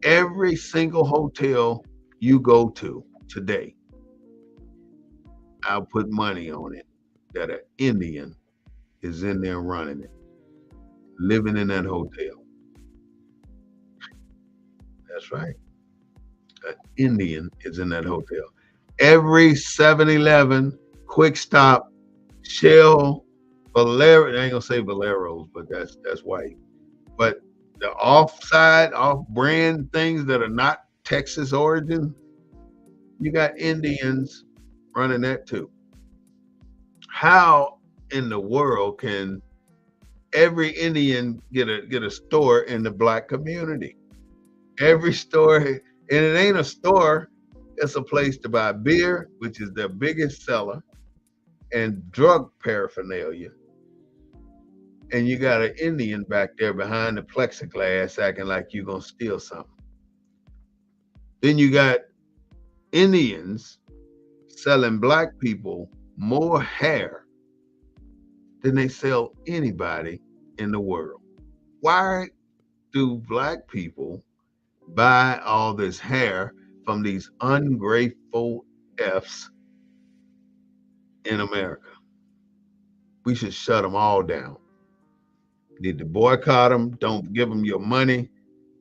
Every single hotel you go to today, I'll put money on it that an Indian is in there running it, living in that hotel. That's right. An Indian is in that hotel. Every 7-Eleven, Quick Stop, Shell, Valero, I ain't gonna say Valeros, but that's white. But the off-brand things that are not Texas origin, you got Indians running that too. How in the world can every Indian get a store in the black community? Every store, and it ain't a store, it's a place to buy beer, which is their biggest seller, and drug paraphernalia. And you got an Indian back there behind the plexiglass acting like you're gonna steal something. Then you got Indians selling black people more hair than they sell anybody in the world. Why do black people buy all this hair from these ungrateful F's in America? We should shut them all down. Need to boycott them. Don't give them your money.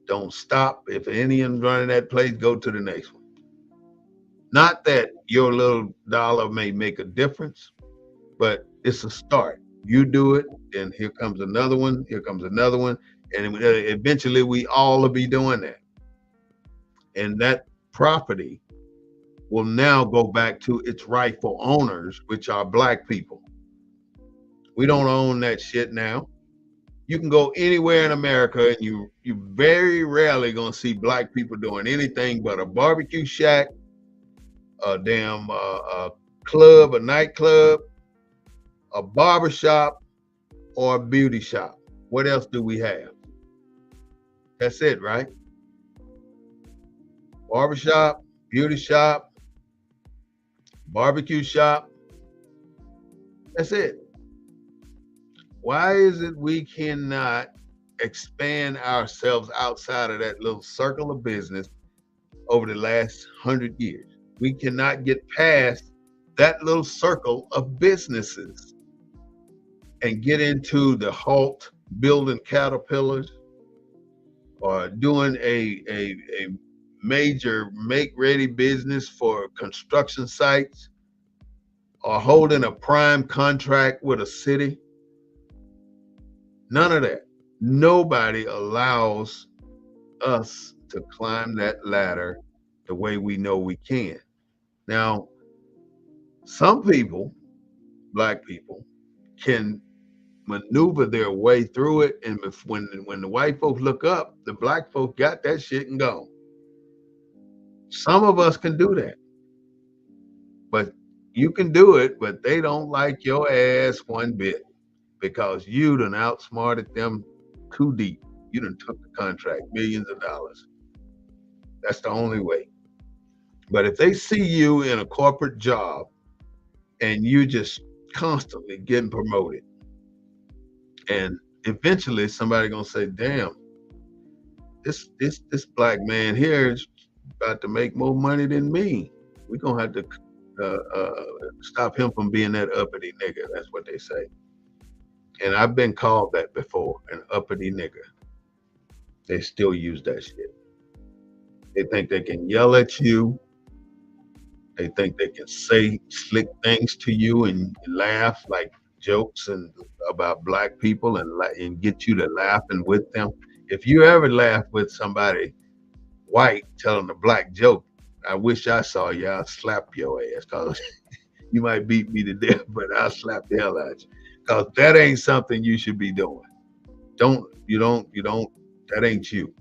Don't stop. If an Indian's running that place, go to the next one. Not that your little dollar may make a difference, but it's a start. You do it, and here comes another one. Here comes another one, and eventually we all will be doing that. And that property will now go back to its rightful owners, which are black people. We don't own that shit now. You can go anywhere in America and you very rarely gonna see black people doing anything but a barbecue shack, a damn club, a nightclub, a barber shop, or a beauty shop. What else do we have? That's it, right? Barber shop, beauty shop, barbecue shop. That's it. Why is it we cannot expand ourselves outside of that little circle of business over the last 100 years? We cannot get past that little circle of businesses and get into the halt building caterpillars or doing a major make-ready business for construction sites or holding a prime contract with a city. None of that. Nobody allows us to climb that ladder the way we know we can. Now, some people, black people, can maneuver their way through it, and when the white folks look up, the black folks got that shit and gone. Some of us can do that, but you can do it, but they don't like your ass one bit because you done outsmarted them too deep. You done took the contract, millions of dollars. That's the only way. But if they see you in a corporate job and you just constantly getting promoted. And eventually somebody gonna say, damn, this black man here is about to make more money than me. We're gonna have to stop him from being that uppity nigga. That's what they say. And I've been called that before, an uppity nigga. They still use that shit. They think they can yell at you. They think they can say slick things to you and laugh like jokes and about black people and get you to laughing with them. If you ever laugh with somebody white telling a black joke, I wish I saw you. I'll slap your ass because you might beat me to death, but I'll slap the hell out you because that ain't something you should be doing. You don't. That ain't you.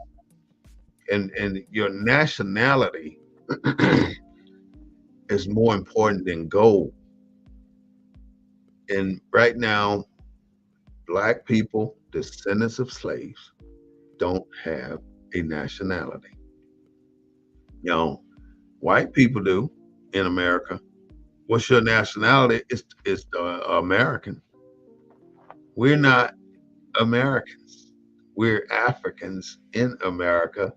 And your nationality is more important than gold. And right now, black people, descendants of slaves, don't have a nationality. You know, white people do in America. What's your nationality? It's the American. We're not Americans. We're Africans in America,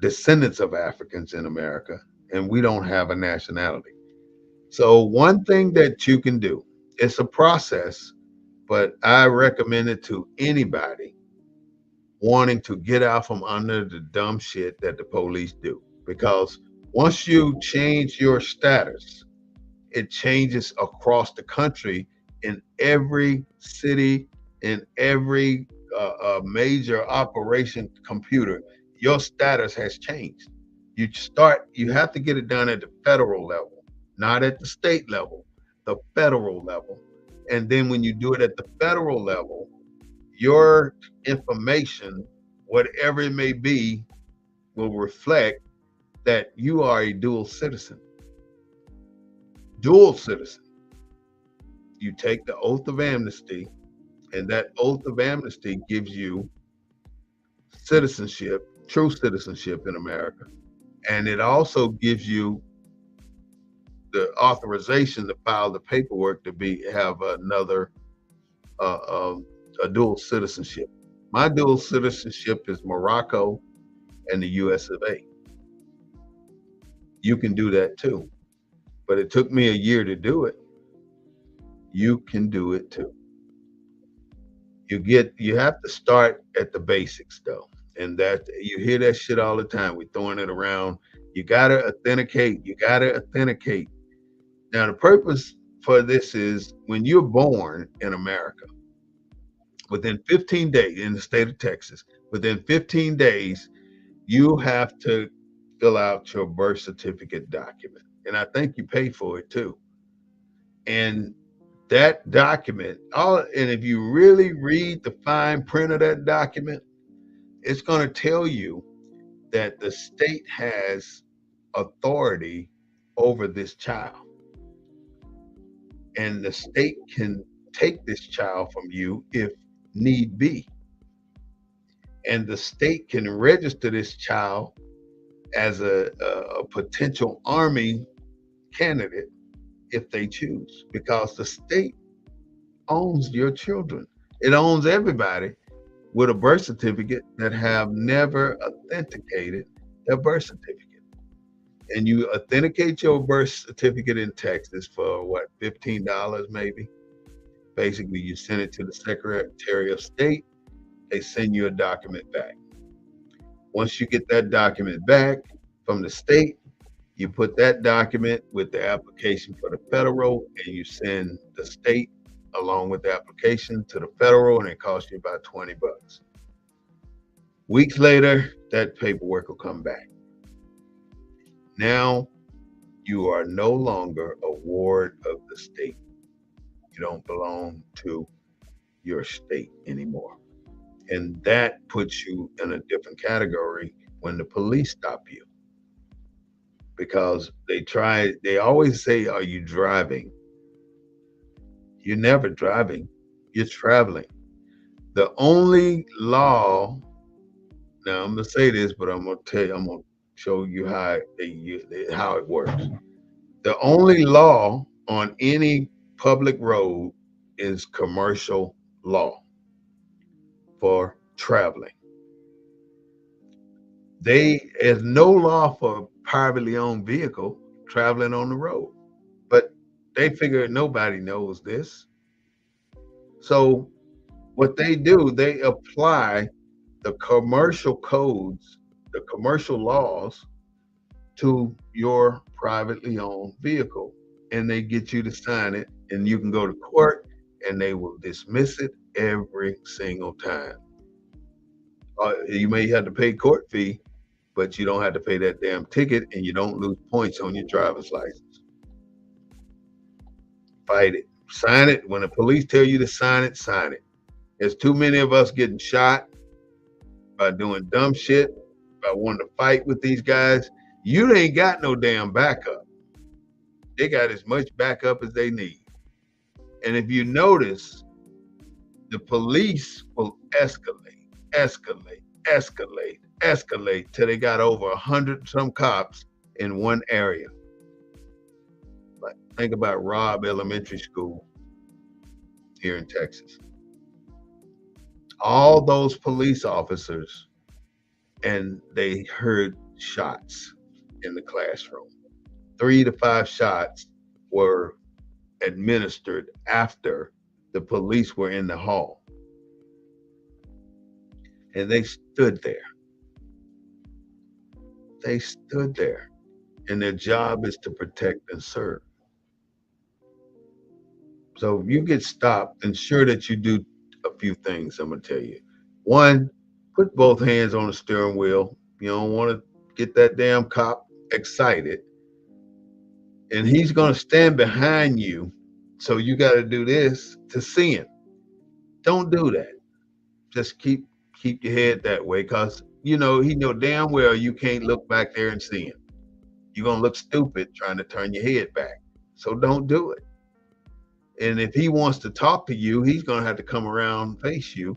descendants of Africans in America, and we don't have a nationality. So one thing that you can do, it's a process, but I recommend it to anybody wanting to get out from under the dumb shit that the police do. Because once you change your status, it changes across the country in every city, in every major operation computer. Your status has changed. You have to get it done at the federal level, not at the state level, the federal level. And then when you do it at the federal level, your information, whatever it may be, will reflect that you are a dual citizen. Dual citizen. You take the oath of amnesty, and that oath of amnesty gives you citizenship, true citizenship in America. And it also gives you the authorization to file the paperwork to have another uh, uh, a dual citizenship. My dual citizenship is Morocco and the US of A. You can do that too, but it took me a year to do it. You can do it too. You have to start at the basics though, and that you hear that shit all the time. We're throwing it around. You gotta authenticate. You gotta authenticate. Now the purpose for this is when you're born in America, within 15 days in the state of Texas, within 15 days, you have to fill out your birth certificate document. And I think you pay for it too. And that document, and if you really read the fine print of that document, it's going to tell you that the state has authority over this child. And the state can take this child from you if need be. And the state can register this child as a potential army candidate if they choose, because the state owns your children. It owns everybody with a birth certificate that have never authenticated their birth certificate. And you authenticate your birth certificate in Texas for what, $15 maybe? Basically, you send it to the Secretary of State, they send you a document back. Once you get that document back from the state, you put that document with the application for the federal, and you send the state along with the application to the federal, and it costs you about $20. Weeks later, that paperwork will come back. Now you are no longer a ward of the state. You don't belong to your state anymore. And that puts you in a different category when the police stop you. Because they always say, are you driving? You're never driving, you're traveling. The only law, now I'm gonna say this, but I'm gonna show you how it works. The only law on any public road is commercial law for traveling. There's no law for privately owned vehicle traveling on the road, but they figure nobody knows this. So what they do, they apply the commercial codes, the commercial laws to your privately owned vehicle, and they get you to sign it, and you can go to court and they will dismiss it every single time. You may have to pay court fee, but you don't have to pay that damn ticket, and you don't lose points on your driver's license. Fight it. Sign it. When the police tell you to sign it, sign it. There's too many of us getting shot by doing dumb shit, by wanting to fight with these guys. You ain't got no damn backup. They got as much backup as they need. And if you notice, the police will escalate till they got over 100 some cops in one area. Like, think about Robb Elementary School here in Texas. All those police officers, and they heard shots in the classroom. 3 to 5 shots were administered after the police were in the hall. And they stood there. They stood there. And their job is to protect and serve. So if you get stopped, ensure that you do a few things I'm going to tell you. One, put both hands on the steering wheel. You don't want to get that damn cop excited. And he's going to stand behind you. So you got to do this to see him. Don't do that. Just keep your head that way, because he know damn well you can't look back there and see him. You're going to look stupid trying to turn your head back. So don't do it. And if he wants to talk to you, he's going to have to come around and face you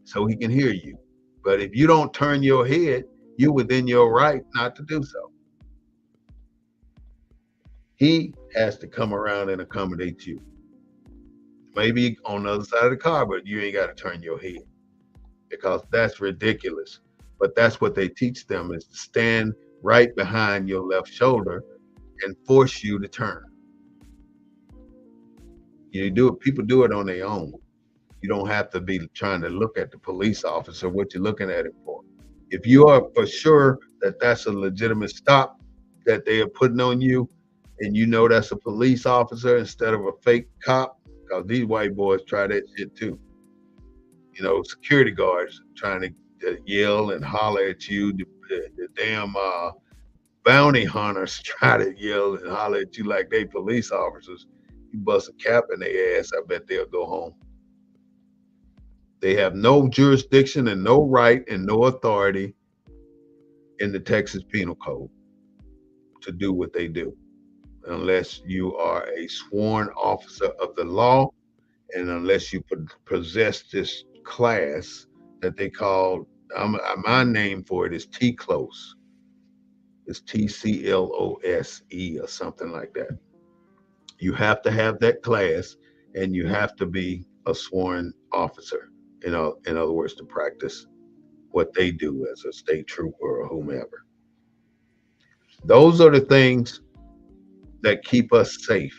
so he can hear you. But if you don't turn your head, you're within your right not to do so. He has to come around and accommodate you. Maybe on the other side of the car, but you ain't got to turn your head, because that's ridiculous. But that's what they teach them, is to stand right behind your left shoulder and force you to turn. People do it on their own. You don't have to be trying to look at the police officer, what you're looking at it for. If you are for sure that that's a legitimate stop that they are putting on you, and you know that's a police officer instead of a fake cop, because these white boys try that shit too. Security guards trying to yell and holler at you. The damn bounty hunters try to yell and holler at you like they police officers. You bust a cap in their ass, I bet they'll go home. They have no jurisdiction and no right and no authority in the Texas Penal Code to do what they do, unless you are a sworn officer of the law, and unless you possess this class that they call, my name for it is T-Close. It's TCLOSE or something like that. You have to have that class, and you have to be a sworn officer, in other words, to practice what they do as a state trooper or whomever. Those are the things that keep us safe.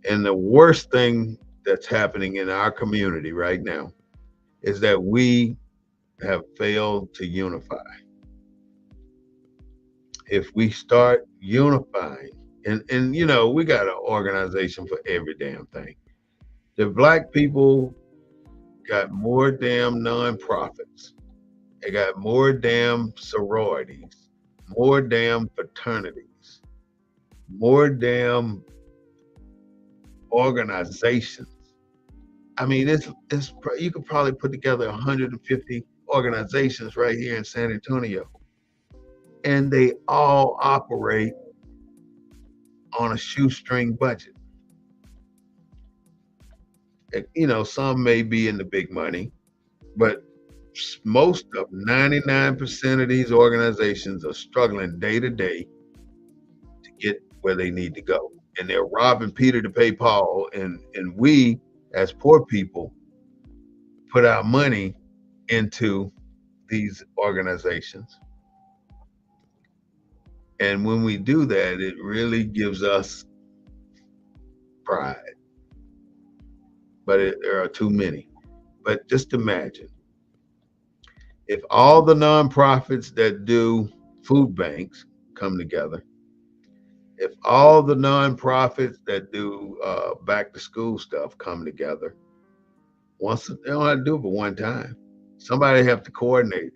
And the worst thing that's happening in our community right now is that we have failed to unify. If we start unifying, and we got an organization for every damn thing. The black people got more damn nonprofits. They got more damn sororities, more damn fraternities, more damn organizations. I mean, you could probably put together 150 organizations right here in San Antonio, and they all operate on a shoestring budget. Some may be in the big money, but most of 99% of these organizations are struggling day to day to get where they need to go. and they're robbing Peter to pay Paul. And we, as poor people, put our money into these organizations. And when we do that, it really gives us pride. But there are too many. But just imagine if all the nonprofits that do food banks come together, if all the nonprofits that do back to school stuff come together, once they don't have to do it but one time. Somebody have to coordinate.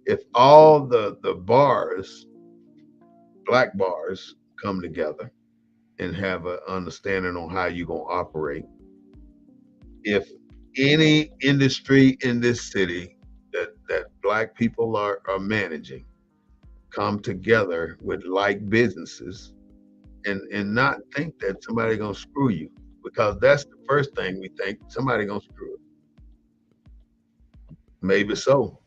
If all the bars, black bars, come together and have an understanding on how you're gonna operate, if any industry in this city that black people are managing come together with like businesses and not think that somebody gonna screw you, because that's the first thing we think, somebody gonna screw it. Maybe so,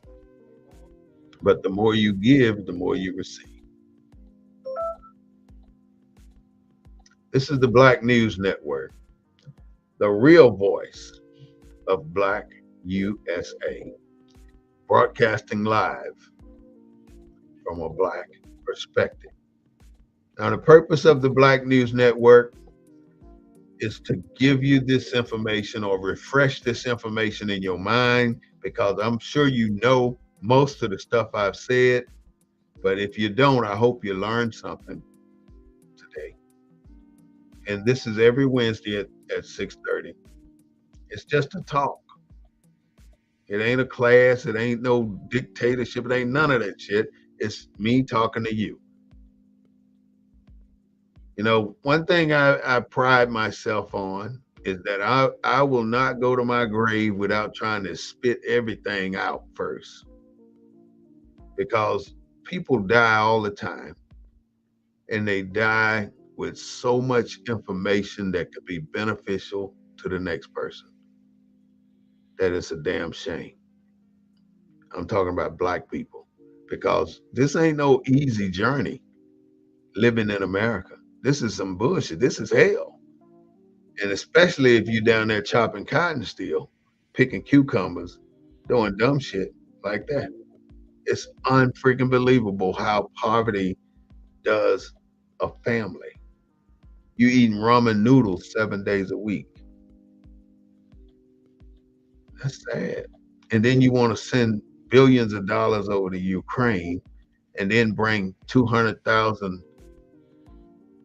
but the more you give, the more you receive. This is the Black News Network, the real voice of Black USA, broadcasting live from a Black perspective. Now, the purpose of the Black News Network is to give you this information or refresh this information in your mind, because I'm sure you know most of the stuff I've said, but if you don't, I hope you learned something today. And this is every Wednesday at 6:30. It's just a talk. It ain't a class. It ain't no dictatorship. It ain't none of that shit. It's me talking to you. You know, one thing I pride myself on is that I will not go to my grave without trying to spit everything out first, because people die all the time, and they die with so much information that could be beneficial to the next person that it's a damn shame. I'm talking about black people, because this ain't no easy journey living in America. This is some bullshit. This is hell. And especially if you're down there chopping cotton still, picking cucumbers, doing dumb shit like that. It's unfreaking believable how poverty does a family. You eating ramen noodles 7 days a week. That's sad. And then you want to send billions of dollars over to Ukraine and then bring 200,000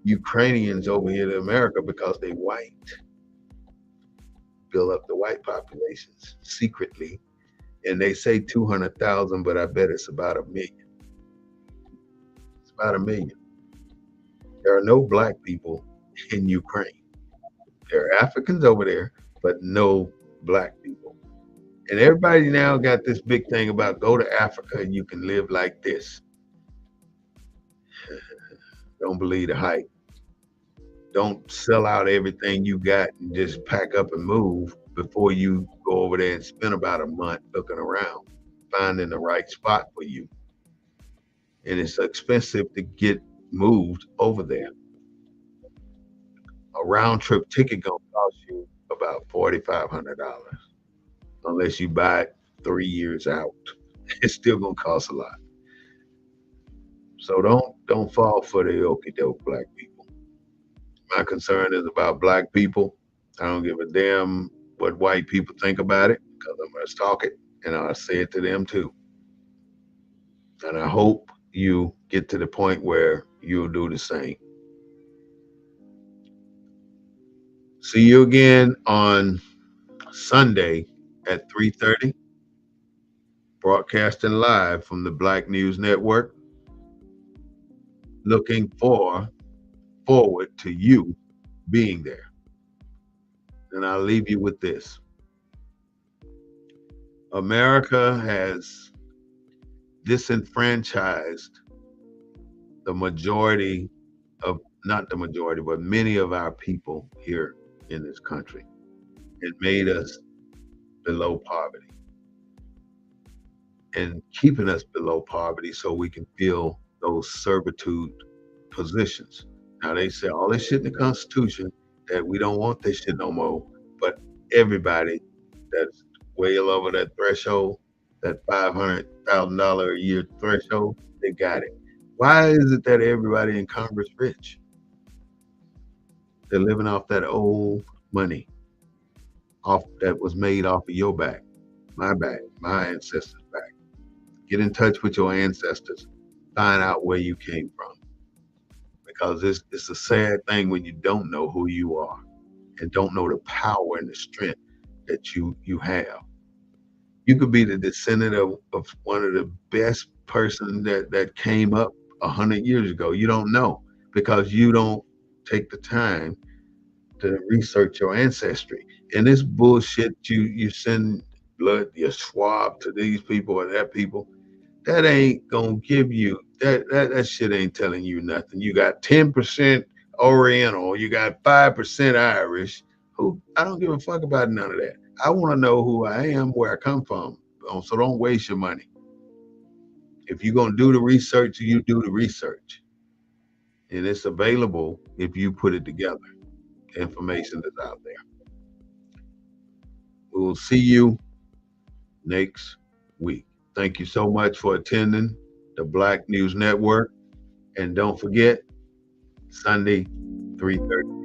Ukrainians over here to America because they white. Build up the white populations secretly. And they say 200,000, but I bet it's about 1 million. It's about 1 million. There are no black people in Ukraine. There are Africans over there, but no black people. And everybody now got this big thing about go to Africa and you can live like this. Don't believe the hype. Don't sell out everything you got and just pack up and move before you go over there and spend about a month looking around, finding the right spot for you. And it's expensive to get moved over there. A round trip ticket gonna cost you about $4,500 unless you buy it 3 years out. It's still gonna cost a lot. So don't fall for the okie doke, black people. My concern is about black people. I don't give a damn what white people think about it, because I'm gonna talk it and I'll say it to them too. And I hope you get to the point where you'll do the same. See you again on Sunday at 3:30, broadcasting live from the Black News Network. Looking forward to you being there. And I'll leave you with this. America has disenfranchised the majority of, not the majority, but many of our people here in this country. It made us below poverty and keeping us below poverty so we can fill those servitude positions. Now they say all this shit in the Constitution that we don't want this shit no more. But everybody that's well over that threshold, that $500,000 a year threshold, they got it. Why is it that everybody in Congress rich? They're living off that old money, off that was made off of your back, my ancestors' back. Get in touch with your ancestors. Find out where you came from. Because it's a sad thing when you don't know who you are and don't know the power and the strength that you have. You could be the descendant of one of the best person that came up 100 years ago. You don't know because you don't take the time to research your ancestry. And this bullshit you send blood, your swab to these people or that people, that ain't gonna give you that shit ain't telling you nothing. You got 10% Oriental, you got 5% Irish. Who I don't give a fuck about none of that. I want to know who I am, where I come from. So don't waste your money. If you're gonna do the research, you do the research, and it's available if you put it together. The information is out there. We will see you next week. Thank you so much for attending the Black News Network. And don't forget, Sunday, 3:30.